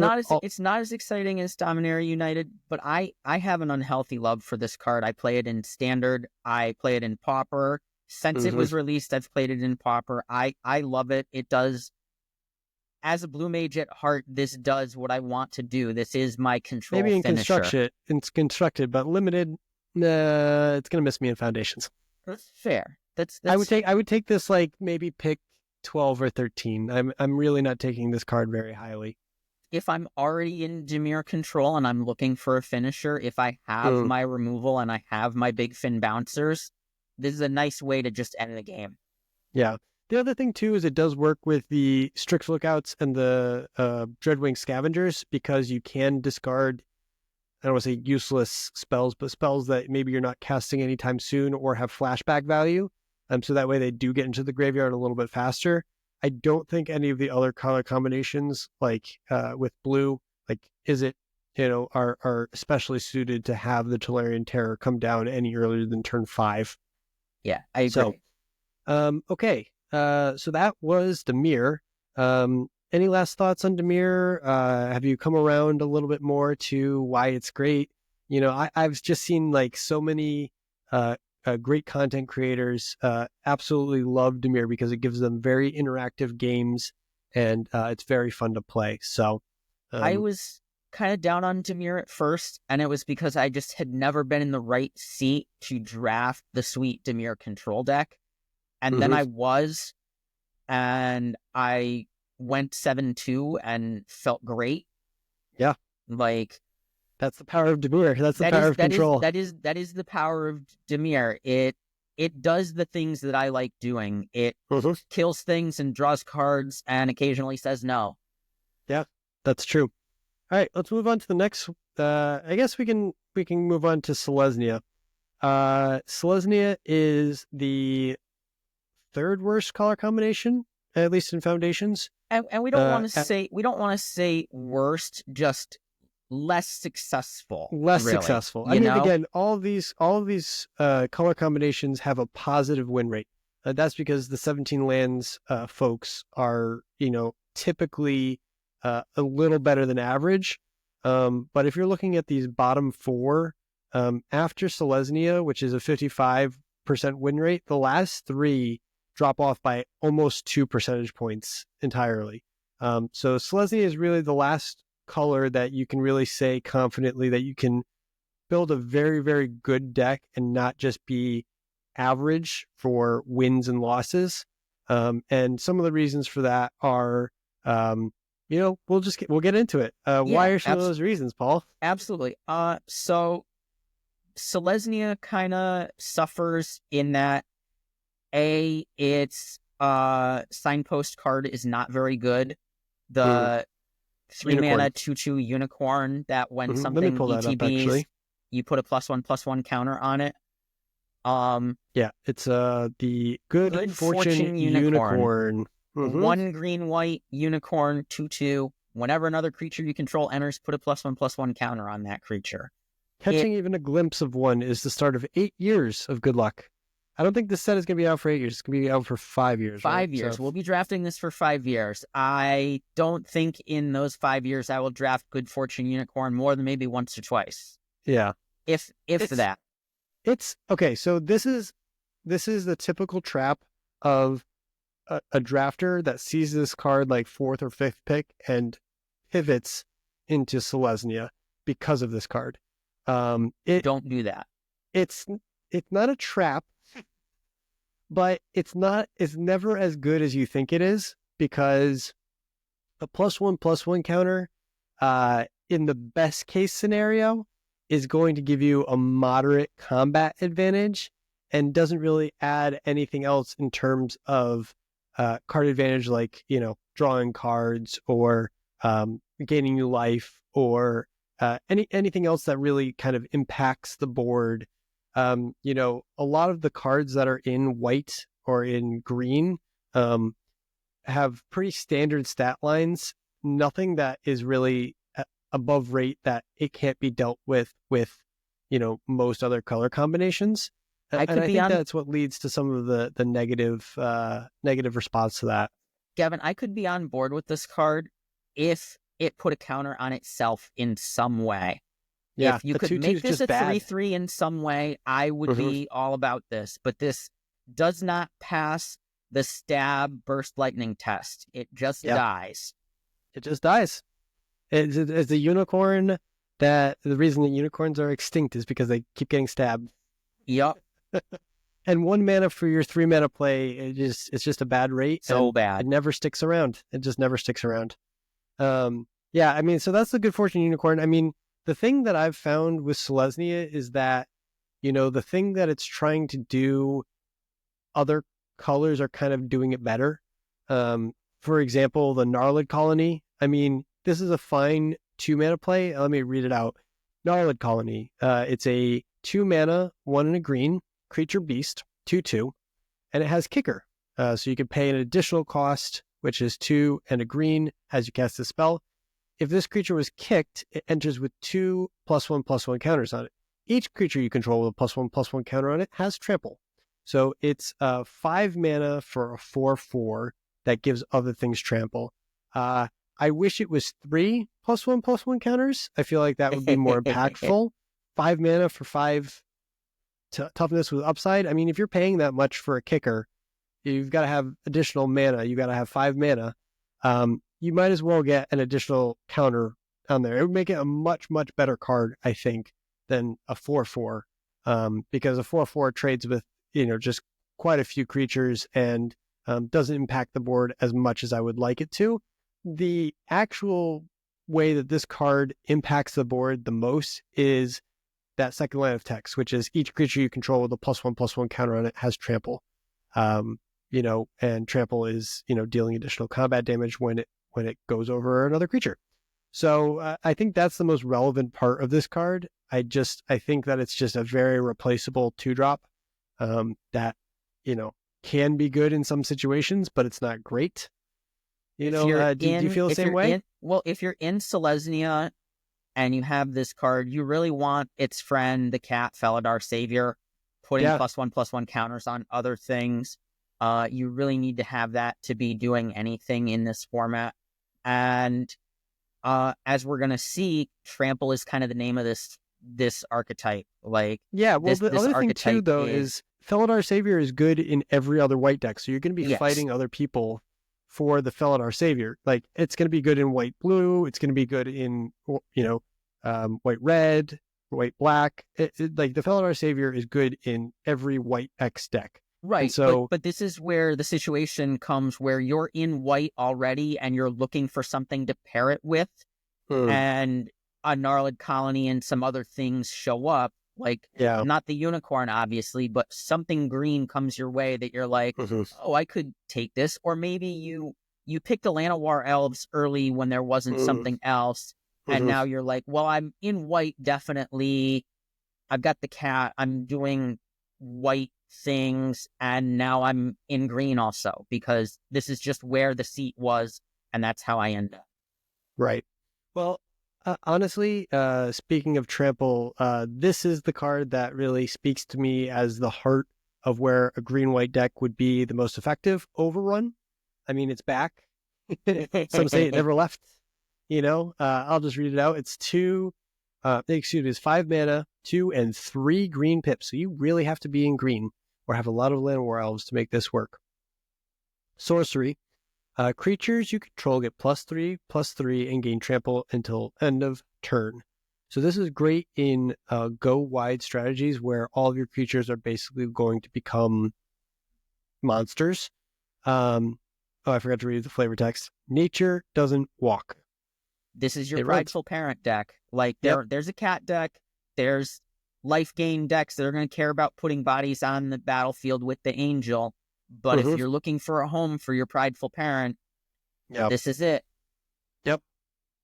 [SPEAKER 2] not as exciting as Dominaria United, but I have an unhealthy love for this card. I play it in Standard. I play it in Pauper. Since it was released, I've played it in Pauper. I love it. It does. As a blue mage at heart, this does what I want to do. This is my control
[SPEAKER 1] Maybe in
[SPEAKER 2] finisher.
[SPEAKER 1] constructed, but limited, it's gonna miss me in Foundations.
[SPEAKER 2] That's fair. That's
[SPEAKER 1] I would take this like maybe pick 12 or 13. I'm really not taking this card very highly.
[SPEAKER 2] If I'm already in Dimir control and I'm looking for a finisher, if I have my removal and I have my big fin bouncers, this is a nice way to just end the game.
[SPEAKER 1] Yeah. The other thing, too, is it does work with the Strix Lookouts and the Dreadwing Scavengers, because you can discard, I don't want to say useless spells, but spells that maybe you're not casting anytime soon or have flashback value. So that way they do get into the graveyard a little bit faster. I don't think any of the other color combinations, like with blue, like are especially suited to have the Tolarian Terror come down any earlier than turn 5.
[SPEAKER 2] Yeah, I agree.
[SPEAKER 1] So, okay. So that was Dimir. Any last thoughts on Dimir? Have you come around a little bit more to why it's great? I've just seen like so many great content creators absolutely love Dimir because it gives them very interactive games, and it's very fun to play. So
[SPEAKER 2] I was kind of down on Dimir at first, and it was because I just had never been in the right seat to draft the sweet Dimir control deck. And then I was, and I went 7-2 and felt great.
[SPEAKER 1] Yeah.
[SPEAKER 2] Like,
[SPEAKER 1] that's the power of Dimir. That's the power of control.
[SPEAKER 2] That is the power of Dimir. It does the things that I like doing. It kills things and draws cards and occasionally says no.
[SPEAKER 1] Yeah, that's true. All right, let's move on to the next. I guess we can move on to Selesnya. Selesnya is the third worst color combination, at least in Foundations.
[SPEAKER 2] And we don't want to say worst, just less successful.
[SPEAKER 1] Successful. I mean, again, all of these color combinations have a positive win rate. That's because the 17 lands folks are, typically a little better than average. But if you're looking at these bottom 4, after Selesnya, which is a 55% win rate, the last 3 drop off by almost 2 percentage points entirely. So Selesnya is really the last color that you can really say confidently that you can build a very, very good deck and not just be average for wins and losses. And some of the reasons for that are, we'll get into it. Why are some of those reasons, Paul?
[SPEAKER 2] Absolutely. So Selesnya kind of suffers in that its signpost card is not very good. The 3-mana 2/2 unicorn that when something ETBs, you put a +1/+1 counter on it. It's
[SPEAKER 1] the Good Fortune Unicorn.
[SPEAKER 2] 1 green-white unicorn 2/2. Whenever another creature you control enters, put a +1/+1 counter on that creature.
[SPEAKER 1] Catching even a glimpse of one is the start of 8 years of good luck. I don't think this set is going to be out for 8 years. It's going to be out for 5 years.
[SPEAKER 2] 5 years. So we'll be drafting this for 5 years. I don't think in those 5 years I will draft Good Fortune Unicorn more than maybe once or twice.
[SPEAKER 1] Yeah.
[SPEAKER 2] If that.
[SPEAKER 1] It's okay. So this is the typical trap of a drafter that sees this card like 4th or 5th pick and pivots into Selesnya because of this card.
[SPEAKER 2] Don't do that.
[SPEAKER 1] It's not a trap, but it's never as good as you think it is, because a +1/+1 counter, in the best case scenario, is going to give you a moderate combat advantage. and doesn't really add anything else in terms of card advantage, like, drawing cards or gaining new life or anything else that really kind of impacts the board. A lot of the cards that are in white or in green have pretty standard stat lines, nothing that is really above rate that it can't be dealt with most other color combinations. And I think that's what leads to some of the negative response to that.
[SPEAKER 2] Gavin, I could be on board with this card if it put a counter on itself in some way.
[SPEAKER 1] Yeah,
[SPEAKER 2] if you could make this a 3/3 in some way, I would be all about this. But this does not pass the stab burst lightning test. It just dies.
[SPEAKER 1] It just dies. It's a unicorn. That the reason that unicorns are extinct is because they keep getting stabbed.
[SPEAKER 2] Yep.
[SPEAKER 1] And 1 mana for your 3 mana play, it's just a bad rate.
[SPEAKER 2] So bad.
[SPEAKER 1] It never sticks around. It just never sticks around. Yeah, I mean, so that's the Good Fortune Unicorn. I mean, the thing that I've found with Selesnya is that, the thing that it's trying to do, other colors are kind of doing it better. For example, the Gnarlid Colony. I mean, this is a fine 2 mana play. Let me read it out. Gnarlid Colony. It's a 2 mana, 1 and a green creature beast, 2/2, and it has kicker. So you can pay an additional cost, which is 2 and a green as you cast the spell. If this creature was kicked, it enters with 2 +1/+1 counters on it. Each creature you control with a +1/+1 counter on it has trample. So it's 5 mana for a 4/4 that gives other things trample. I wish it was 3 +1/+1 counters. I feel like that would be more impactful. 5 mana for 5 toughness with upside. I mean, if you're paying that much for a kicker, you've got to have additional mana. You got to have 5 mana. You might as well get an additional counter on there. It would make it a much, much better card, I think, than a 4/4. Because a 4/4 trades with, just quite a few creatures and doesn't impact the board as much as I would like it to. The actual way that this card impacts the board the most is that second line of text, which is each creature you control with a +1/+1 counter on it has trample. And trample is, dealing additional combat damage when it goes over another creature. So I think that's the most relevant part of this card. I think that it's just a very replaceable 2-drop that, can be good in some situations, but it's not great. Do you feel the same way?
[SPEAKER 2] If you're in Selesnya and you have this card, you really want its friend, the cat, Felidar Savior, putting +1/+1 counters on other things. You really need to have that to be doing anything in this format. And as we're going to see, trample is kind of the name of this archetype. The
[SPEAKER 1] other thing too, though, is Felidar Savior is good in every other white deck. So you're going to be fighting other people for the Felidar Savior. Like, it's going to be good in white-blue. It's going to be good in, white-red, white-black. Like, the Felidar Savior is good in every white X deck.
[SPEAKER 2] Right.
[SPEAKER 1] And so,
[SPEAKER 2] but this is where the situation comes where you're in white already and you're looking for something to pair it with. And a Gnarlid Colony and some other things show up. Not the unicorn, obviously, but something green comes your way that you're like, oh, I could take this. Or maybe you picked the Llanowar Elves early when there wasn't something else. And now you're like, well, I'm in white, definitely. I've got the cat. I'm doing white things. And now I'm in green also, because this is just where the seat was. And that's how I end up.
[SPEAKER 1] Right. Well, honestly, speaking of trample, this is the card that really speaks to me as the heart of where a green-white deck would be the most effective. Overrun. I mean, it's back. Some say it never left. I'll just read it out. It's 5 mana, 2 and 3 green pips. So you really have to be in green or have a lot of Llanowar Elves to make this work. Sorcery. Creatures you control get +3/+3 and gain trample until end of turn. So this is great in go wide strategies where all of your creatures are basically going to become monsters. I forgot to read the flavor text. Nature doesn't walk.
[SPEAKER 2] This is your prideful parent deck. There's a cat deck. There's life gain decks that are going to care about putting bodies on the battlefield with the angel. But if you're looking for a home for your prideful parent, this is it.
[SPEAKER 1] Yep.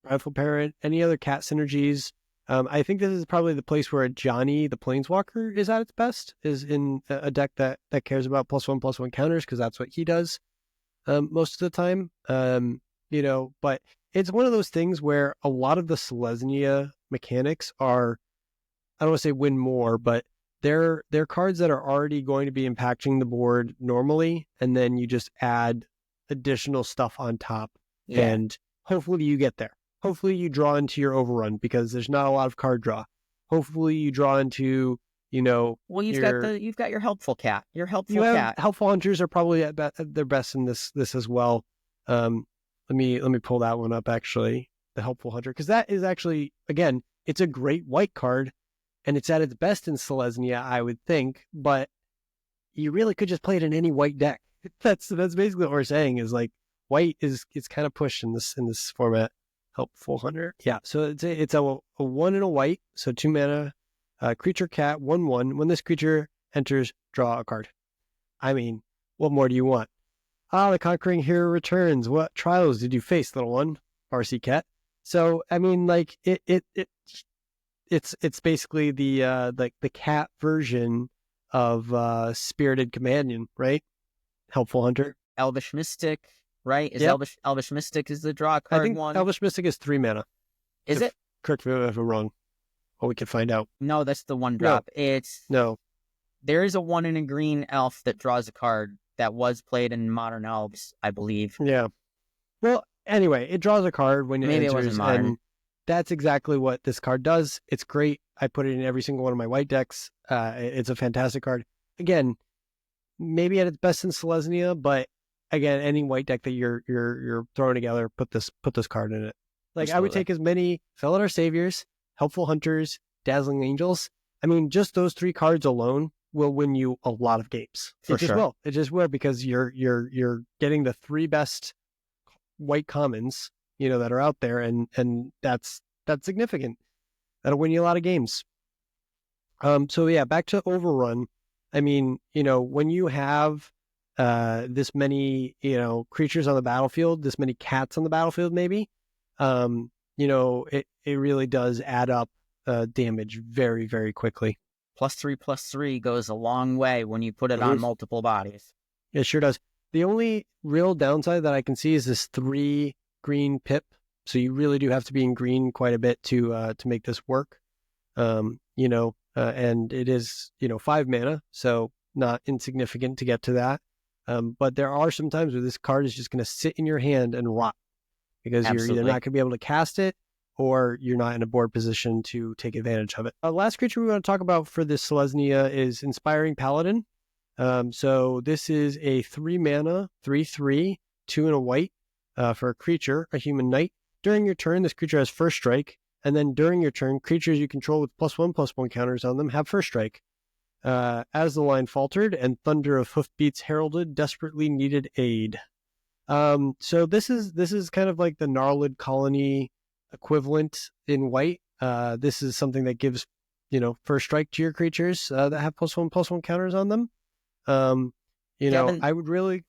[SPEAKER 1] Prideful parent. Any other cat synergies? I think this is probably the place where Johnny the Planeswalker is at its best, is in a deck that cares about +1/+1 counters, because that's what he does most of the time. But it's one of those things where a lot of the Selesnya mechanics are, I don't want to say win more, but they're cards that are already going to be impacting the board normally, and then you just add additional stuff on top, and hopefully you get there. Hopefully you draw into your overrun, because there's not a lot of card draw. Hopefully you draw into,
[SPEAKER 2] well, you've got your helpful cat. Your helpful cat.
[SPEAKER 1] Helpful hunters are probably at their best in this as well. Let me pull that one up, actually, the helpful hunter, because that is actually, again, it's a great white card, and it's at its best in Selesnya, I would think, but you really could just play it in any white deck. That's basically what we're saying, is like white it's kind of pushed in this format. Helpful hunter. Yeah, so it's a 1 and a white, so 2 mana, creature cat, 1/1. When this creature enters, draw a card. I mean, what more do you want? The conquering hero returns. What trials did you face, little one? RC cat. So I mean, like it's basically the cat version of Spirited Companion, right? Helpful hunter.
[SPEAKER 2] Elvish Mystic. Right? Elvish Mystic is the draw card.
[SPEAKER 1] I think
[SPEAKER 2] one.
[SPEAKER 1] Elvish Mystic is 3 mana.
[SPEAKER 2] Is it?
[SPEAKER 1] Correct me if I'm wrong. Well, we can find out.
[SPEAKER 2] No, that's the one drop.
[SPEAKER 1] No.
[SPEAKER 2] There is a 1 and a green elf that draws a card that was played in Modern Elves, I believe.
[SPEAKER 1] Yeah. Well, anyway, it draws a card when it
[SPEAKER 2] Maybe
[SPEAKER 1] enters,
[SPEAKER 2] it wasn't modern.
[SPEAKER 1] And that's exactly what this card does. It's great. I put it in every single one of my white decks. It's a fantastic card. Again, maybe at its best in Selesnya, but again, any white deck that you're throwing together, put this card in it. Like, absolutely. I would take as many Felidar Saviors, Helpful Hunters, Dazzling Angels. I mean, just those 3 cards alone will win you a lot of games. It just will, because you're getting the 3 best white commons, that are out there, and that's significant. That'll win you a lot of games. So yeah, back to Overrun. I mean, when you have this many, creatures on the battlefield, this many cats on the battlefield, maybe, it really does add up damage very, very quickly.
[SPEAKER 2] +3/+3 goes a long way when you put it on multiple bodies.
[SPEAKER 1] It sure does. The only real downside that I can see is this 3 green pip. So you really do have to be in green quite a bit to make this work. And it is, 5 mana, so not insignificant to get to that. But there are some times where this card is just going to sit in your hand and rot, because you're either not going to be able to cast it, or you're not in a board position to take advantage of it. Last creature we want to talk about for this Selesnya is Inspiring Paladin. So this is a 3 mana, 3/3, 2 and a white for a creature, a human knight. During your turn, this creature has first strike, and then during your turn, creatures you control with +1/+1 counters on them have first strike. As the line faltered and thunder of hoofbeats heralded desperately needed aid. So this is kind of like the Gnarlid Colony equivalent in white. This is something that gives, first strike to your creatures that have +1/+1 counters on them. Kevin, I would really,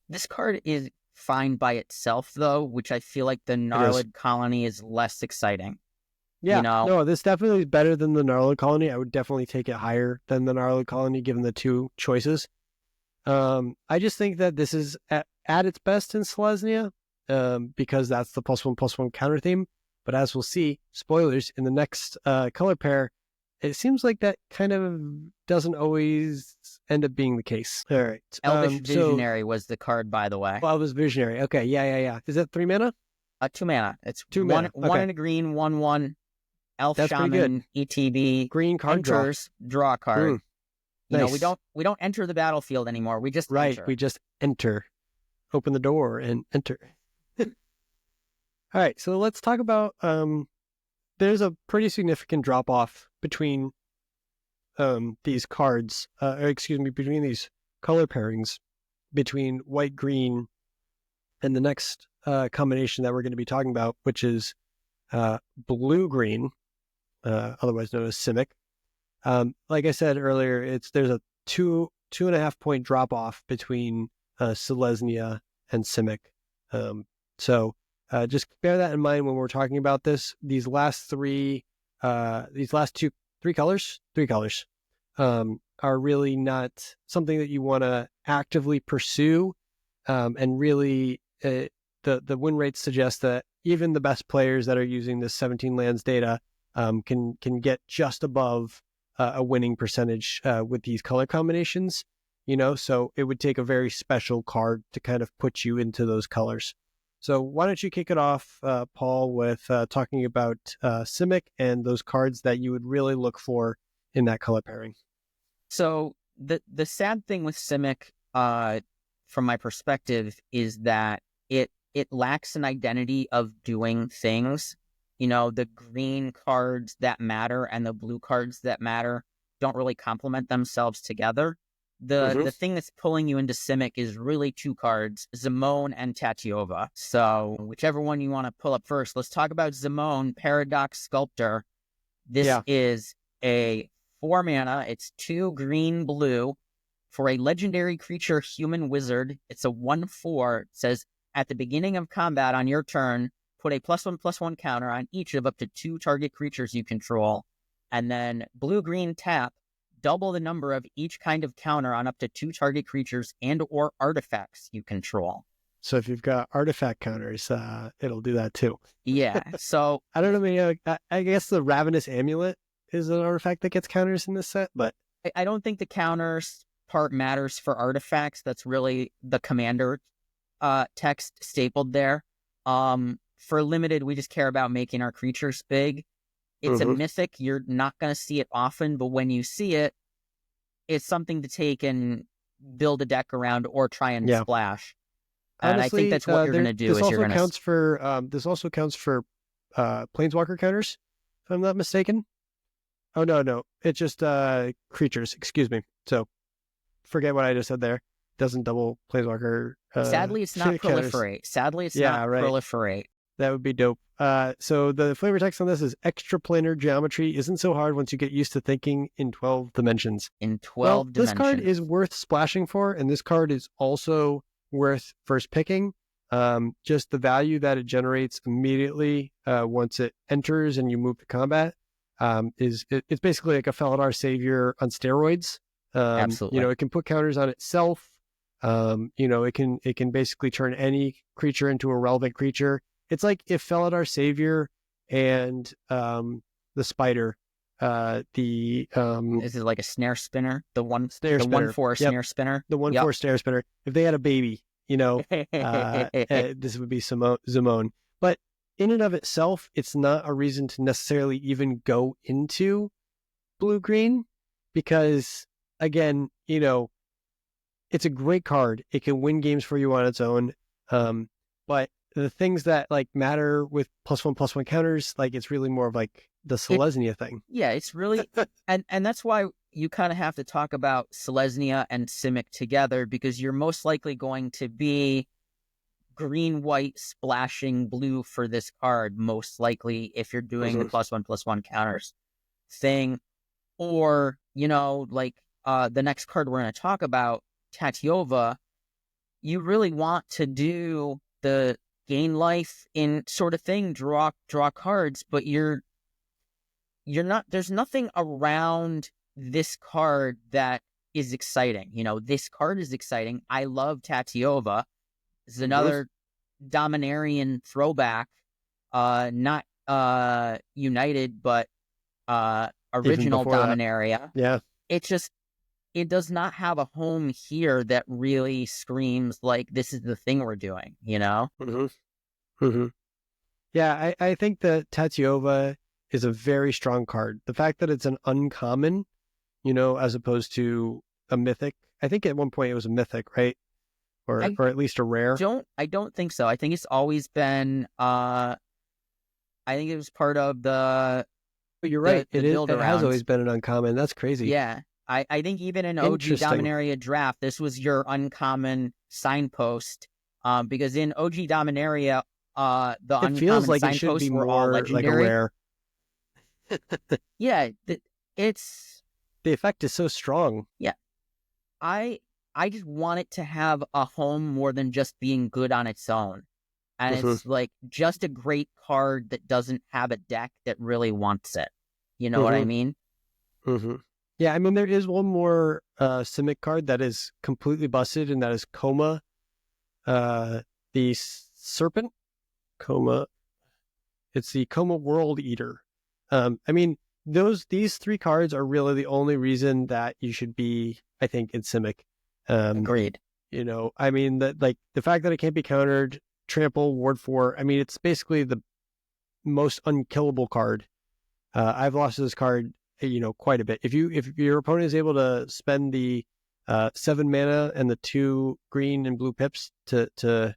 [SPEAKER 2] This card is fine by itself, though, which I feel like the Gnarlid Colony is less exciting.
[SPEAKER 1] Yeah, no, this definitely is better than the Gnarlid Colony. I would definitely take it higher than the Gnarlid Colony, given the 2 choices. I just think that this is at its best in Selesnya, because that's the +1/+1 counter theme. But as we'll see, spoilers, in the next color pair, it seems like that kind of doesn't always end up being the case. All right.
[SPEAKER 2] Elvish Visionary was the card, by the way.
[SPEAKER 1] Elvish Visionary. Okay, yeah. Is that 3 mana?
[SPEAKER 2] 2 mana. It's
[SPEAKER 1] 2 mana.
[SPEAKER 2] One and a green, 1/1. Elf
[SPEAKER 1] That's
[SPEAKER 2] Shaman, ETB.
[SPEAKER 1] Green card
[SPEAKER 2] draw card.
[SPEAKER 1] Nice.
[SPEAKER 2] We don't enter the battlefield anymore. We just enter.
[SPEAKER 1] We just enter. Open the door and enter. All right, so let's talk about there's a pretty significant drop off between these cards, between these color pairings between white, green, and the next combination that we're going to be talking about, which is blue, green, otherwise known as Simic. Like I said earlier, there's a 2.5 point drop off between Selesnya and Simic. So just bear that in mind when we're talking about this. These last three colors, are really not something that you want to actively pursue. And really, the win rates suggest that even the best players that are using this 17 lands data can get just above a winning percentage with these color combinations. So it would take a very special card to kind of put you into those colors. So why don't you kick it off, Paul, with talking about Simic and those cards that you would really look for in that color pairing.
[SPEAKER 2] So the sad thing with Simic, from my perspective, is that it lacks an identity of doing things. The green cards that matter and the blue cards that matter don't really complement themselves together. The thing that's pulling you into Simic is really two cards, Zimone and Tatyova. So whichever one you want to pull up first, let's talk about Zimone, Paradox Sculptor. This is a 4 mana. It's 2 green blue for a legendary creature human wizard. It's a 1/4. It says at the beginning of combat on your turn, put a +1/+1 counter on each of up to 2 target creatures you control. And then blue-green tap, double the number of each kind of counter on up to 2 target creatures and or artifacts you control.
[SPEAKER 1] So if you've got artifact counters, it'll do that too.
[SPEAKER 2] Yeah, so...
[SPEAKER 1] I don't know, maybe, I guess the Ravenous Amulet is an artifact that gets counters in this set, but...
[SPEAKER 2] I don't think the counters part matters for artifacts. That's really the commander text stapled there. For limited, we just care about making our creatures big. It's a mythic. You're not going to see it often, but when you see it, it's something to take and build a deck around or try and splash. And
[SPEAKER 1] honestly,
[SPEAKER 2] I think that's what you're going to do.
[SPEAKER 1] This also counts for Planeswalker counters, if I'm not mistaken. Oh, no. It's just creatures. Excuse me. So forget what I just said there. Doesn't double Planeswalker.
[SPEAKER 2] Sadly, it's not proliferate. Sadly, it's not proliferate.
[SPEAKER 1] That would be dope. So the flavor text on this is extraplanar geometry isn't so hard once you get used to thinking in 12 dimensions.
[SPEAKER 2] In 12 dimensions.
[SPEAKER 1] This card is worth splashing for, and this card is also worth first picking. Just the value that it generates immediately once it enters and you move to combat it's basically like a Felidar Savior on steroids.
[SPEAKER 2] Absolutely.
[SPEAKER 1] It can put counters on itself. It can basically turn any creature into a relevant creature. It's like if Felidar Savior and the Spider, is
[SPEAKER 2] it like a snare spinner? The 1/4 snare spinner.
[SPEAKER 1] The 1/4 snare spinner. If they had a baby, this would be Zimone. But in and of itself, it's not a reason to necessarily even go into blue-green because, again, it's a great card. It can win games for you on its own. But the things that matter with +1/+1 counters, it's really more of the Selesnya thing.
[SPEAKER 2] Yeah, it's really, and that's why you kind of have to talk about Selesnya and Simic together, because you're most likely going to be green-white splashing blue for this card, most likely, if you're doing the +1/+1 counters thing. Or, the next card we're going to talk about, Tatyova, you really want to do the gain life in sort of thing, draw cards, but you're not, there's nothing around this card that is exciting. This card is exciting. I love Tatyova. This is another Dominarian throwback, not United, but original Dominaria.
[SPEAKER 1] Yeah.
[SPEAKER 2] It does not have a home here that really screams this is the thing we're doing, Yeah,
[SPEAKER 1] I think that Tatyova is a very strong card. The fact that it's an uncommon, as opposed to a mythic. I think at one point it was a mythic, right? Or at least a rare.
[SPEAKER 2] I don't think so. I think it's always been. I think it was part of the.
[SPEAKER 1] But you're right. It has always been an uncommon. That's crazy.
[SPEAKER 2] Yeah. I think even in OG Dominaria Draft, this was your uncommon signpost. Because in OG Dominaria, the uncommon
[SPEAKER 1] feels like
[SPEAKER 2] signposts
[SPEAKER 1] it should be
[SPEAKER 2] were
[SPEAKER 1] more
[SPEAKER 2] all legendary.
[SPEAKER 1] Like a rare.
[SPEAKER 2] Yeah, it's
[SPEAKER 1] the effect is so strong.
[SPEAKER 2] Yeah. I just want it to have a home more than just being good on its own. And it's like just a great card that doesn't have a deck that really wants it. You know what I mean?
[SPEAKER 1] Yeah, I mean, there is one more Simic card that is completely busted, and that is Coma, the Serpent. Coma. It's the Coma World Eater. I mean, these three cards are really the only reason that you should be, I think, in Simic.
[SPEAKER 2] Agreed.
[SPEAKER 1] You know, I mean, that like the fact that it can't be countered, trample, ward 4. I mean, it's basically the most unkillable card. I've lost this card, you know, quite a bit. If your opponent is able to spend the 7 mana and the 2 green and blue pips to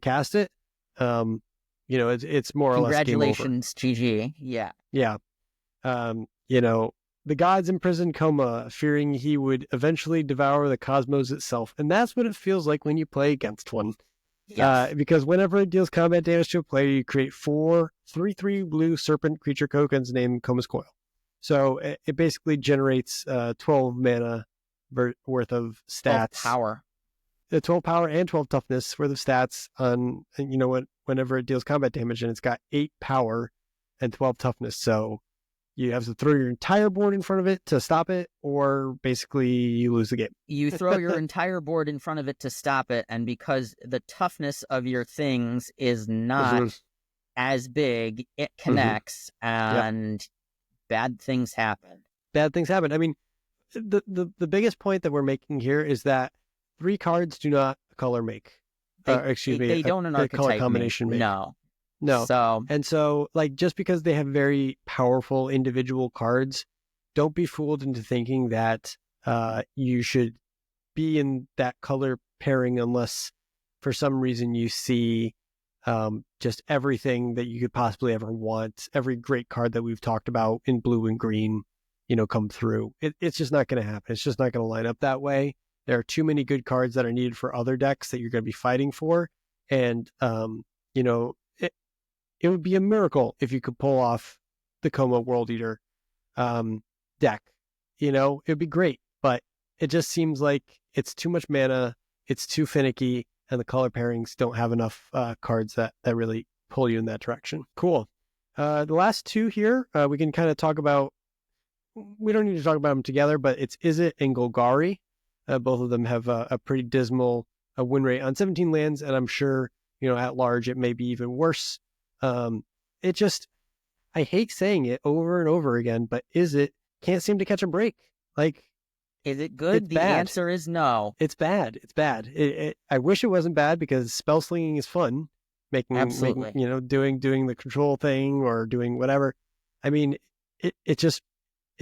[SPEAKER 1] cast it, you know, it's more or less game over.
[SPEAKER 2] Congratulations, GG. Yeah.
[SPEAKER 1] Yeah. You know, the gods imprisoned Coma, fearing he would eventually devour the cosmos itself. And that's what it feels like when you play against one.
[SPEAKER 2] Yes.
[SPEAKER 1] Because whenever it deals combat damage to a player, you create 4 3/3 blue serpent creature tokens named Coma's Coil. So it basically generates 12 mana worth of stats.
[SPEAKER 2] 12 power.
[SPEAKER 1] 12 power and 12 toughness worth of stats on, you know, whenever it deals combat damage, and it's got 8 power and 12 toughness. So you have to throw your entire board in front of it to stop it, or basically you lose the game.
[SPEAKER 2] You throw your entire board in front of it to stop it, and because the toughness of your things is not as big, it connects, and bad things happen.
[SPEAKER 1] Bad things happen. I mean, the biggest point that we're making here is that 3 cards do not color make.
[SPEAKER 2] They don't an archetype
[SPEAKER 1] color combination make. No. So like, just because they have very powerful individual cards, don't be fooled into thinking that you should be in that color pairing unless for some reason you see just everything that you could possibly ever want, every great card that we've talked about in blue and green, you know, come through. It's just not going to happen. It's just not going to line up that way. There are too many good cards that are needed for other decks that you're going to be fighting for. And, you know, it would be a miracle if you could pull off the Coma World Eater deck. You know, it'd be great, but it just seems like it's too much mana, it's too finicky, and the color pairings don't have enough cards that really pull you in that direction. Cool. The last 2 here, we can kind of talk about. We don't need to talk about them together, but it's Izzet and Golgari. Both of them have a pretty dismal win rate on 17 lands, and I'm sure, you know, at large it may be even worse. It just, I hate saying it over and over again, but Izzet can't seem to catch a break. Like,
[SPEAKER 2] is it good? The answer is no.
[SPEAKER 1] It's bad. It's bad. I wish it wasn't bad, because spell slinging is fun. Making, you know, doing the control thing or doing whatever. I mean, it's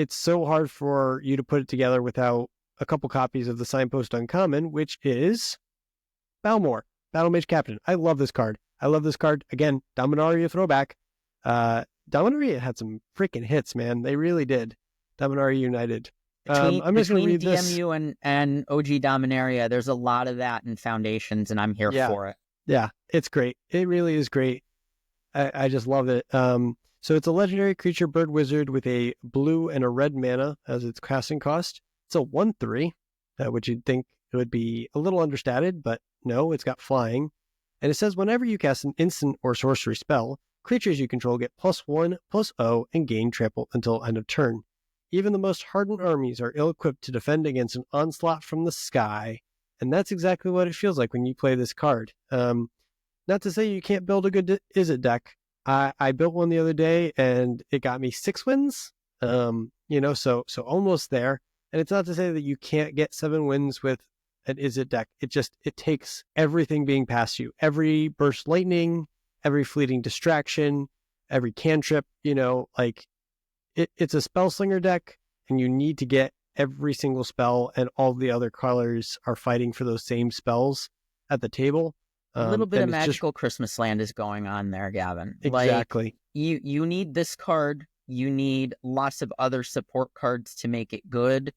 [SPEAKER 1] so hard for you to put it together without a couple copies of the Signpost Uncommon, which is Balmor, Battle Mage Captain. I love this card. Again, Dominaria throwback. Dominaria had some freaking hits, man. They really did. Dominaria United. I'm just going to read
[SPEAKER 2] DMU and OG Dominaria, there's a lot of that in Foundations, and I'm here for it.
[SPEAKER 1] Yeah, it's great. It really is great. I just love it. So it's a legendary creature bird wizard with a blue and a red mana as its casting cost. It's a 1/3, which you'd think it would be a little understated, but no, it's got flying. And it says whenever you cast an instant or sorcery spell, creatures you control get +1/+0 and gain trample until end of turn. Even the most hardened armies are ill-equipped to defend against an onslaught from the sky. And that's exactly what it feels like when you play this card. Not to say you can't build a good Izzet deck. I built one the other day and it got me 6 wins. You know, so almost there. And it's not to say that you can't get 7 wins with an Izzet deck. It takes everything being past you. Every burst lightning, every fleeting distraction, every cantrip, you know, like it's a spell slinger deck, and you need to get every single spell, and all the other colors are fighting for those same spells at the table.
[SPEAKER 2] A little bit of magical Christmas land is going on there, Gavin.
[SPEAKER 1] Exactly.
[SPEAKER 2] Like, you need this card. You need lots of other support cards to make it good.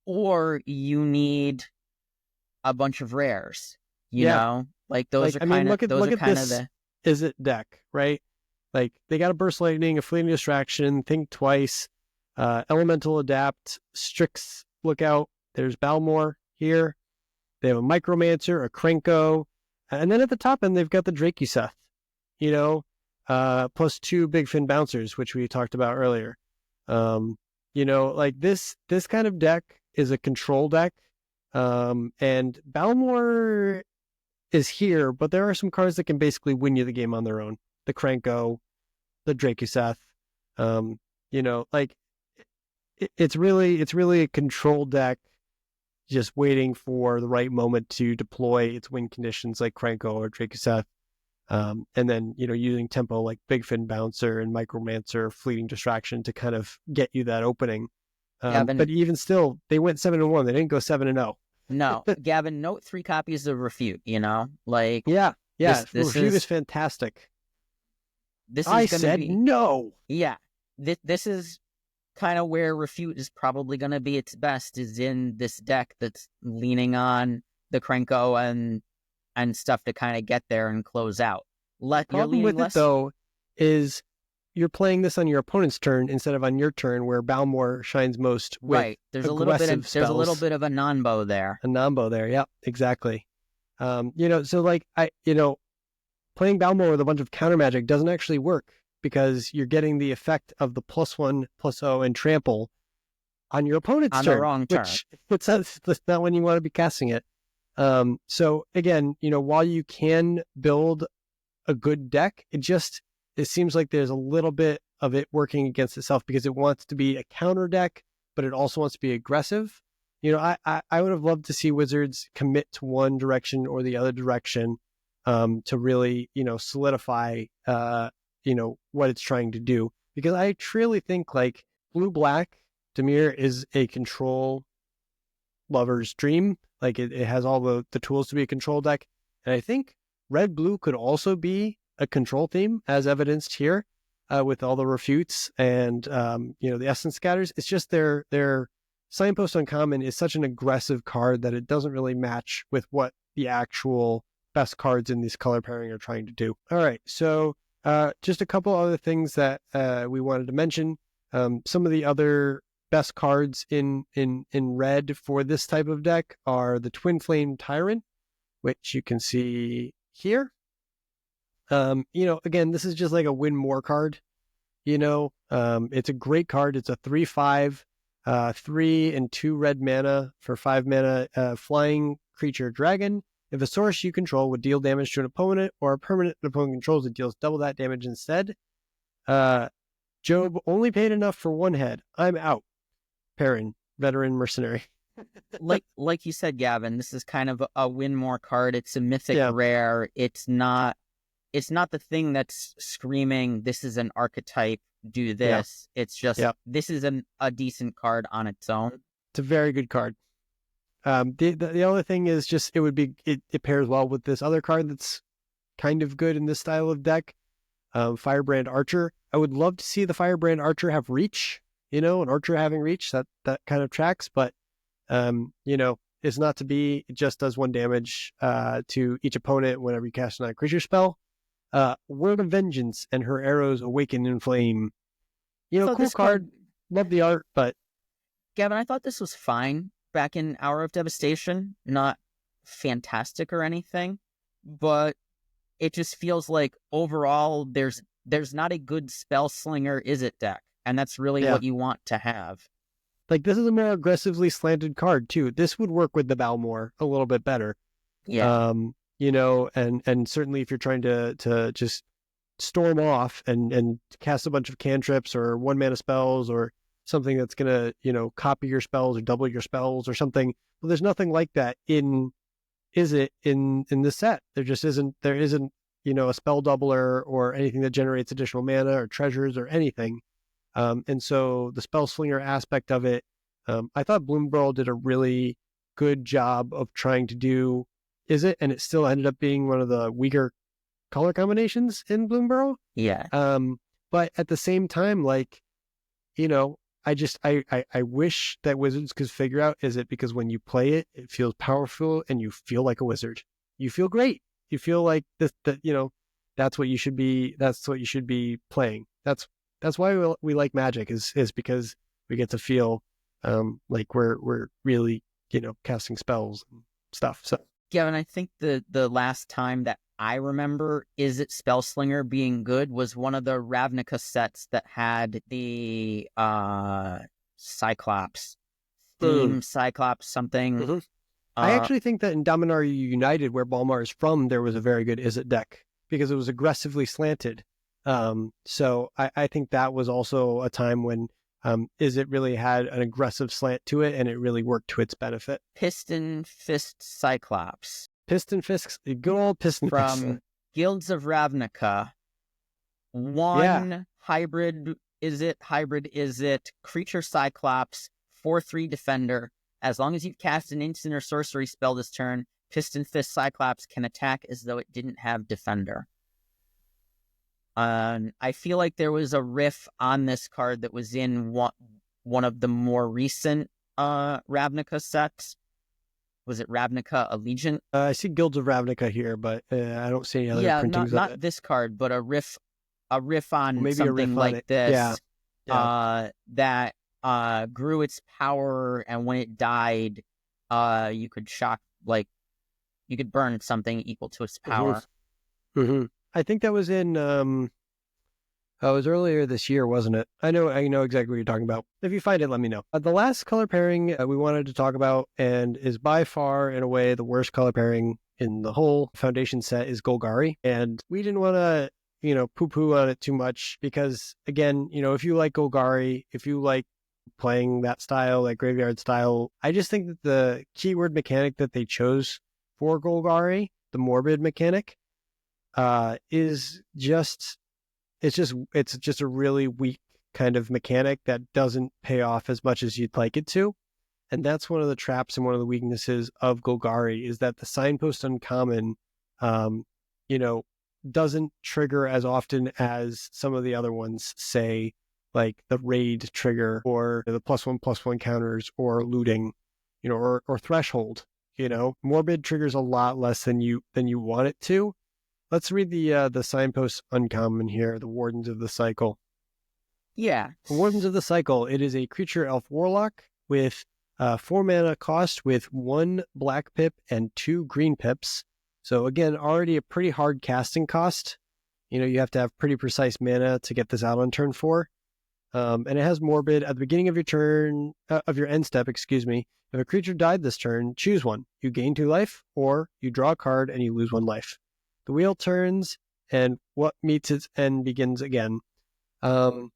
[SPEAKER 2] Or you need a bunch of rares. You know? Like, those are kind of the
[SPEAKER 1] Izzet deck, right? Like, they got a burst lightning, a fleeting distraction, think twice, Elemental Adapt, Strix Lookout. There's Balmor here. They have a Micromancer, a Krenko, and then at the top end, they've got the Drakuseth, plus 2 Big Fin Bouncers, which we talked about earlier. Like this kind of deck is a control deck. And Balmor is here, but there are some cards that can basically win you the game on their own. The Krenko, the Drakuseth. It's really a control deck, just waiting for the right moment to deploy its win conditions like Krenko or Drakuseth. And then, using tempo like Big Fin Bouncer and Micromancer, Fleeting Distraction to kind of get you that opening. But even still, they went 7-1. They didn't go 7-0.
[SPEAKER 2] No, Gavin, note 3 copies of Refute, like.
[SPEAKER 1] Yeah.
[SPEAKER 2] This
[SPEAKER 1] Refute is fantastic.
[SPEAKER 2] I
[SPEAKER 1] said no.
[SPEAKER 2] Yeah. This is kind of where Refute is probably going to be its best, is in this deck that's leaning on the Krenko and stuff to kind of get there and close out.
[SPEAKER 1] The problem with it, though, is you're playing this on your opponent's turn instead of on your turn, where Balmor shines most with
[SPEAKER 2] right. There's a little bit of a non-bow there.
[SPEAKER 1] A non-bow there, yep, exactly. So like playing Balmor with a bunch of counter magic doesn't actually work, because you're getting the effect of the +1/+0 and trample on your opponent's
[SPEAKER 2] on
[SPEAKER 1] turn,
[SPEAKER 2] the wrong turn.
[SPEAKER 1] Which that's not when you want to be casting it. So again, while you can build a good deck, it seems like there's a little bit of it working against itself, because it wants to be a counter deck, but it also wants to be aggressive. I would have loved to see Wizards commit to one direction or the other direction, to really, solidify, what it's trying to do. Because I truly think like blue-black Dimir is a control lover's dream. Like it has all the tools to be a control deck. And I think red-blue could also be a control theme, as evidenced here, with all the refutes and, the essence scatters. It's just their Signpost Uncommon is such an aggressive card that it doesn't really match with what the actual best cards in this color pairing are trying to do. All right, so just a couple other things that we wanted to mention. Some of the other best cards in red for this type of deck are the Twin Flame Tyrant, which you can see here. Again, this is just like a win more card. It's a great card. It's a 3/5, 3 and 2 red mana for 5 mana, flying creature dragon. If a source you control would deal damage to an opponent, or a permanent an opponent controls, it deals double that damage instead. Job only paid enough for 1 head. I'm out. Perrin, veteran mercenary.
[SPEAKER 2] like you said, Gavin, this is kind of a win more card. It's a mythic rare. It's not the thing that's screaming, this is an archetype, do this. It's just, this is a decent card on its own.
[SPEAKER 1] It's a very good card. The other thing is just, it pairs well with this other card that's kind of good in this style of deck, Firebrand Archer. I would love to see the Firebrand Archer have reach, an Archer having reach, that kind of tracks, but, it's not to be. It just does 1 damage to each opponent whenever you cast a non-creature spell. Word of Vengeance and her arrows awaken in flame. Cool card. Love the art, but...
[SPEAKER 2] Gavin, I thought this was fine back in Hour of Devastation. Not fantastic or anything, but it just feels like overall there's not a good spell slinger Izzet deck, and that's really what you want to have.
[SPEAKER 1] Like, this is a more aggressively slanted card too. This would work with the Balmor a little bit better.
[SPEAKER 2] Yeah.
[SPEAKER 1] And certainly if you're trying to just storm off and cast a bunch of cantrips or 1 mana spells or something that's going to, copy your spells or double your spells or something. Well, there's nothing like that in the set. There isn't, a spell doubler or anything that generates additional mana or treasures or anything. And so the spell slinger aspect of it, I thought Bloomburrow did a really good job of trying to do and it still ended up being one of the weaker color combinations in Bloomburrow.
[SPEAKER 2] Yeah.
[SPEAKER 1] But at the same time, like, I wish that Wizards could figure out, is it because when you play it, it feels powerful and you feel like a wizard. You feel great. You feel like that's what you should be. That's what you should be playing. That's why we like Magic is because We get to feel like we're really, casting spells and stuff. So
[SPEAKER 2] Yeah, and I think the last time that I remember Is It Spellslinger being good was one of the Ravnica sets that had the Cyclops, Steam Cyclops something.
[SPEAKER 1] Mm-hmm. I actually think that in Dominaria United, where Balmar is from, there was a very good Is It deck because it was aggressively slanted. So I think that was also a time when Is It really had an aggressive slant to it, and it really worked to its benefit.
[SPEAKER 2] Piston Fist Cyclops.
[SPEAKER 1] Piston Fists, good old Piston Fists.
[SPEAKER 2] From Guilds of Ravnica. One hybrid Is It, creature Cyclops, 4/3 defender. As long as you've cast an instant or sorcery spell this turn, Piston Fist Cyclops can attack as though it didn't have defender. I feel like there was a riff on this card that was in one of the more recent Ravnica sets. Was it Ravnica Allegiant?
[SPEAKER 1] I see Guilds of Ravnica here, but I don't see any other printings of it.
[SPEAKER 2] Not this card, but a riff on
[SPEAKER 1] maybe
[SPEAKER 2] something like this.
[SPEAKER 1] Yeah.
[SPEAKER 2] That grew its power, and when it died, you could you could burn something equal to its power.
[SPEAKER 1] Mm-hmm. I think that was in it was earlier this year, wasn't it? I know exactly what you're talking about. If you find it, let me know. The last color pairing we wanted to talk about, and is by far, in a way, the worst color pairing in the whole Foundation set, is Golgari. And we didn't want to, poo-poo on it too much because, again, if you like Golgari, if you like playing that style, that graveyard style, I just think that the keyword mechanic that they chose for Golgari, the morbid mechanic, is just it's just a really weak kind of mechanic that doesn't pay off as much as you'd like it to. And that's one of the traps and one of the weaknesses of Golgari, is that the Signpost Uncommon doesn't trigger as often as some of the other ones, say like the raid trigger or the +1/+1 counters or looting, or threshold. Morbid triggers a lot less than you want it to. Let's read the Signpost Uncommon here, the Wardens of the Cycle.
[SPEAKER 2] Yeah.
[SPEAKER 1] The Wardens of the Cycle, it is a creature elf warlock with 4 mana cost with 1 black pip and 2 green pips. So again, already a pretty hard casting cost. You have to have pretty precise mana to get this out on turn 4. And it has Morbid at the beginning of your turn, of your end step, excuse me. If a creature died this turn, choose one. You gain 2 life, or you draw a card and you lose 1 life. The wheel turns, and what meets its end begins again. I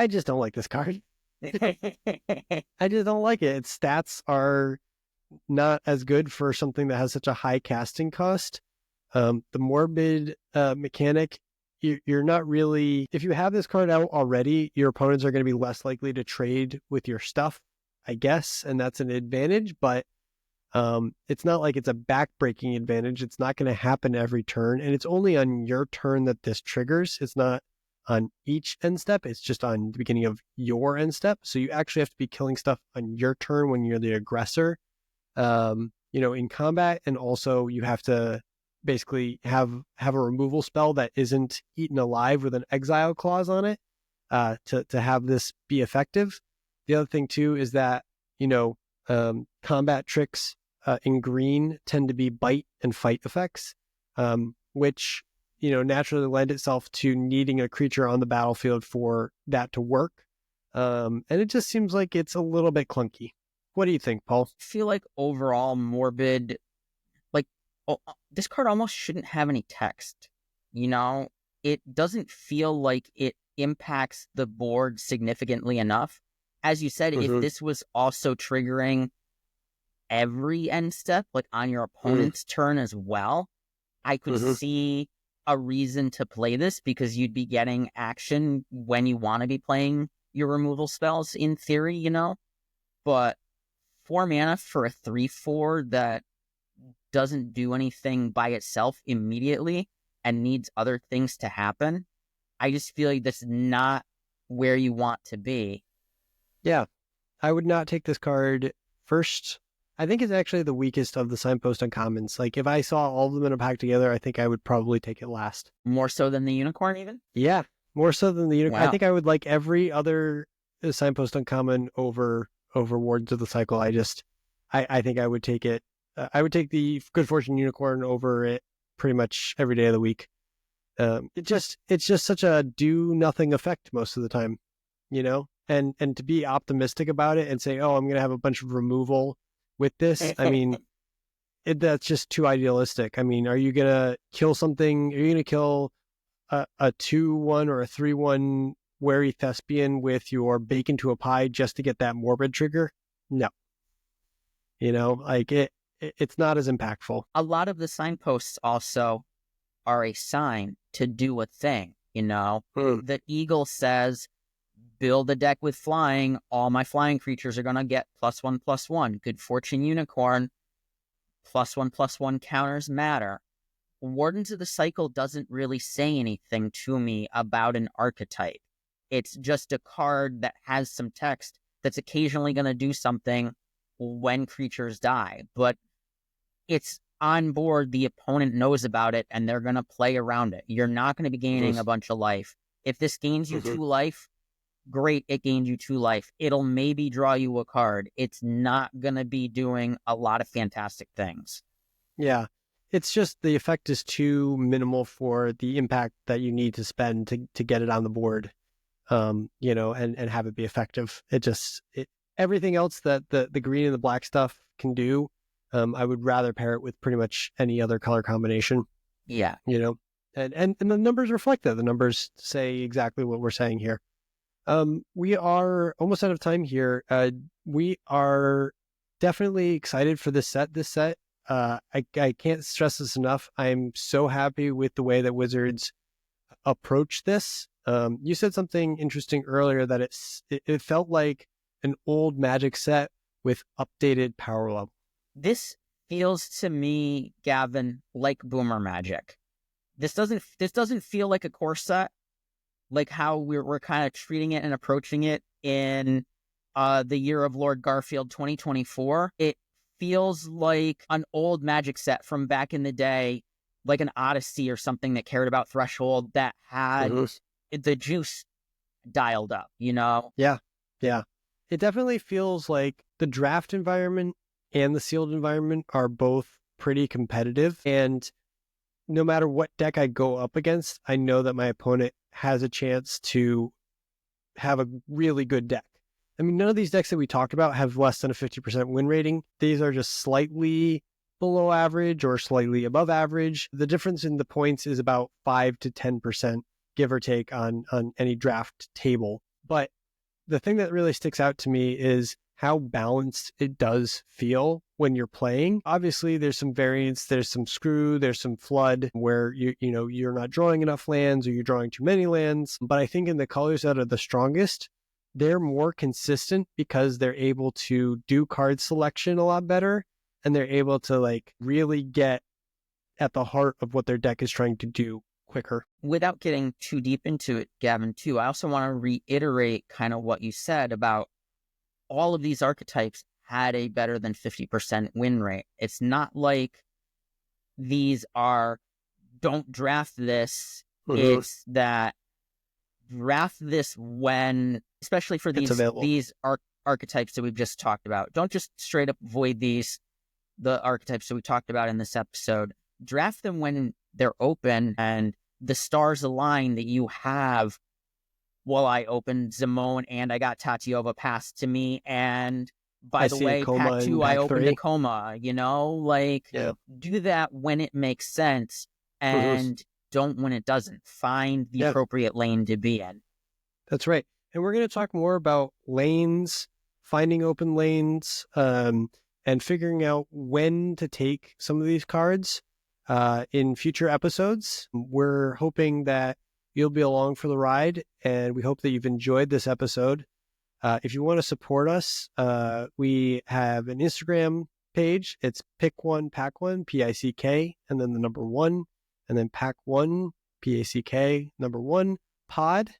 [SPEAKER 1] just don't like this card. I just don't like it. Its stats are not as good for something that has such a high casting cost. The morbid mechanic, you're not really... If you have this card out already, your opponents are going to be less likely to trade with your stuff, I guess, and that's an advantage, but it's not like it's a back-breaking advantage. It's not going to happen every turn, and it's only on your turn that this triggers. It's not on each end step. It's just on the beginning of your end step. So you actually have to be killing stuff on your turn when you're the aggressor, in combat, and also you have to basically have a removal spell that isn't eaten alive with an exile clause on it to have this be effective. The other thing too is that combat tricks in green tend to be bite and fight effects, which naturally lend itself to needing a creature on the battlefield for that to work. And it just seems like it's a little bit clunky. What do you think, Paul?
[SPEAKER 2] I feel like overall morbid, this card almost shouldn't have any text. It doesn't feel like it impacts the board significantly enough. As you said, if this was also triggering every end step, like on your opponent's turn as well, I could see a reason to play this, because you'd be getting action when you want to be playing your removal spells, in theory, But 4 mana for a 3/4 that doesn't do anything by itself immediately and needs other things to happen, I just feel like that's not where you want to be.
[SPEAKER 1] Yeah, I would not take this card first. I think it's actually the weakest of the Signpost Uncommons. Like, if I saw all of them in a pack together, I think I would probably take it last.
[SPEAKER 2] More so than the Unicorn, even?
[SPEAKER 1] Yeah, more so than the Unicorn.
[SPEAKER 2] Wow.
[SPEAKER 1] I think I would like every other a signpost uncommon over Wardens of the Cycle. I think I would take it. I would take the Good Fortune Unicorn over it pretty much every day of the week. It's just such a do nothing effect most of the time, and to be optimistic about it and say, oh, I'm going to have a bunch of removal with this. I mean, that's just too idealistic. I mean, are you going to kill something? Are you going to kill a 2/1 or a 3/1 Wary Thespian with your bacon to a pie just to get that morbid trigger? No. Like it's not as impactful.
[SPEAKER 2] A lot of the signposts also are a sign to do a thing, The eagle says, build a deck with flying. All my flying creatures are going to get +1/+1. Good Fortune Unicorn, +1/+1 counters matter. Wardens of the Cycle doesn't really say anything to me about an archetype. It's just a card that has some text that's occasionally going to do something when creatures die. But it's on board, the opponent knows about it, and they're going to play around it. You're not going to be gaining a bunch of life. If this gains you 2 life, great, it gained you 2 life. It'll maybe draw you a card. It's not going to be doing a lot of fantastic things.
[SPEAKER 1] Yeah. It's just the effect is too minimal for the impact that you need to spend to get it on the board, and have it be effective. Everything else that the green and the black stuff can do, I would rather pair it with pretty much any other color combination.
[SPEAKER 2] Yeah.
[SPEAKER 1] And the numbers reflect that. The numbers say exactly what we're saying here. We are almost out of time here. We are definitely excited for this set. I can't stress this enough. I'm so happy with the way that Wizards approach this. You said something interesting earlier that it felt like an old Magic set with updated power level.
[SPEAKER 2] This feels to me, Gavin, like Boomer Magic. This doesn't feel like a core set, like how we're kind of treating it and approaching it in the year of Lord Garfield 2024. It feels like an old Magic set from back in the day, like an Odyssey or something that cared about Threshold, that had the juice dialed up,
[SPEAKER 1] Yeah. It definitely feels like the draft environment and the sealed environment are both pretty competitive. And no matter what deck I go up against, I know that my opponent has a chance to have a really good deck. I mean, none of these decks that we talked about have less than a 50% win rating. These are just slightly below average or slightly above average. The difference in the points is about 5 to 10%, give or take, on any draft table. But the thing that really sticks out to me is how balanced it does feel when you're playing. Obviously, there's some variance, there's some screw, there's some flood where you're not drawing enough lands or you're drawing too many lands. But I think in the colors that are the strongest, they're more consistent because they're able to do card selection a lot better, and they're able to really get at the heart of what their deck is trying to do quicker.
[SPEAKER 2] Without getting too deep into it, Gavin, too, I also want to reiterate kind of what you said about all of these archetypes had a better than 50% win rate. It's not like these are, don't draft this. It's that draft this when, especially for these archetypes that we've just talked about. Don't just straight up avoid the archetypes that we talked about in this episode. Draft them when they're open and the stars align that you have. Well, I opened Zimone and I got Tatiova passed to me. And by the way, pack 2, I opened a Coma, do that when it makes sense and don't when it doesn't. Find the appropriate lane to be in.
[SPEAKER 1] That's right. And we're going to talk more about lanes, finding open lanes, and figuring out when to take some of these cards in future episodes. We're hoping that you'll be along for the ride, and we hope that you've enjoyed this episode. If you want to support us, we have an Instagram page. It's Pick1Pack1, P-I-C-K, and then the number 1, and then Pack1, P-A-C-K, number 1, pod.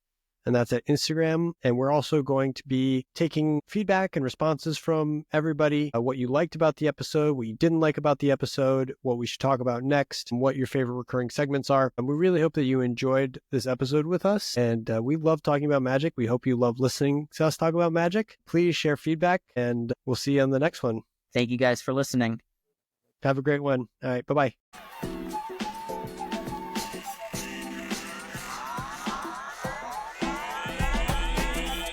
[SPEAKER 1] and that's at Instagram. And we're also going to be taking feedback and responses from everybody, what you liked about the episode, what you didn't like about the episode, what we should talk about next, and what your favorite recurring segments are. And we really hope that you enjoyed this episode with us. And we love talking about Magic. We hope you love listening to us talk about Magic. Please share feedback, and we'll see you on the next one.
[SPEAKER 2] Thank you guys for listening.
[SPEAKER 1] Have a great one. All right. Bye-bye.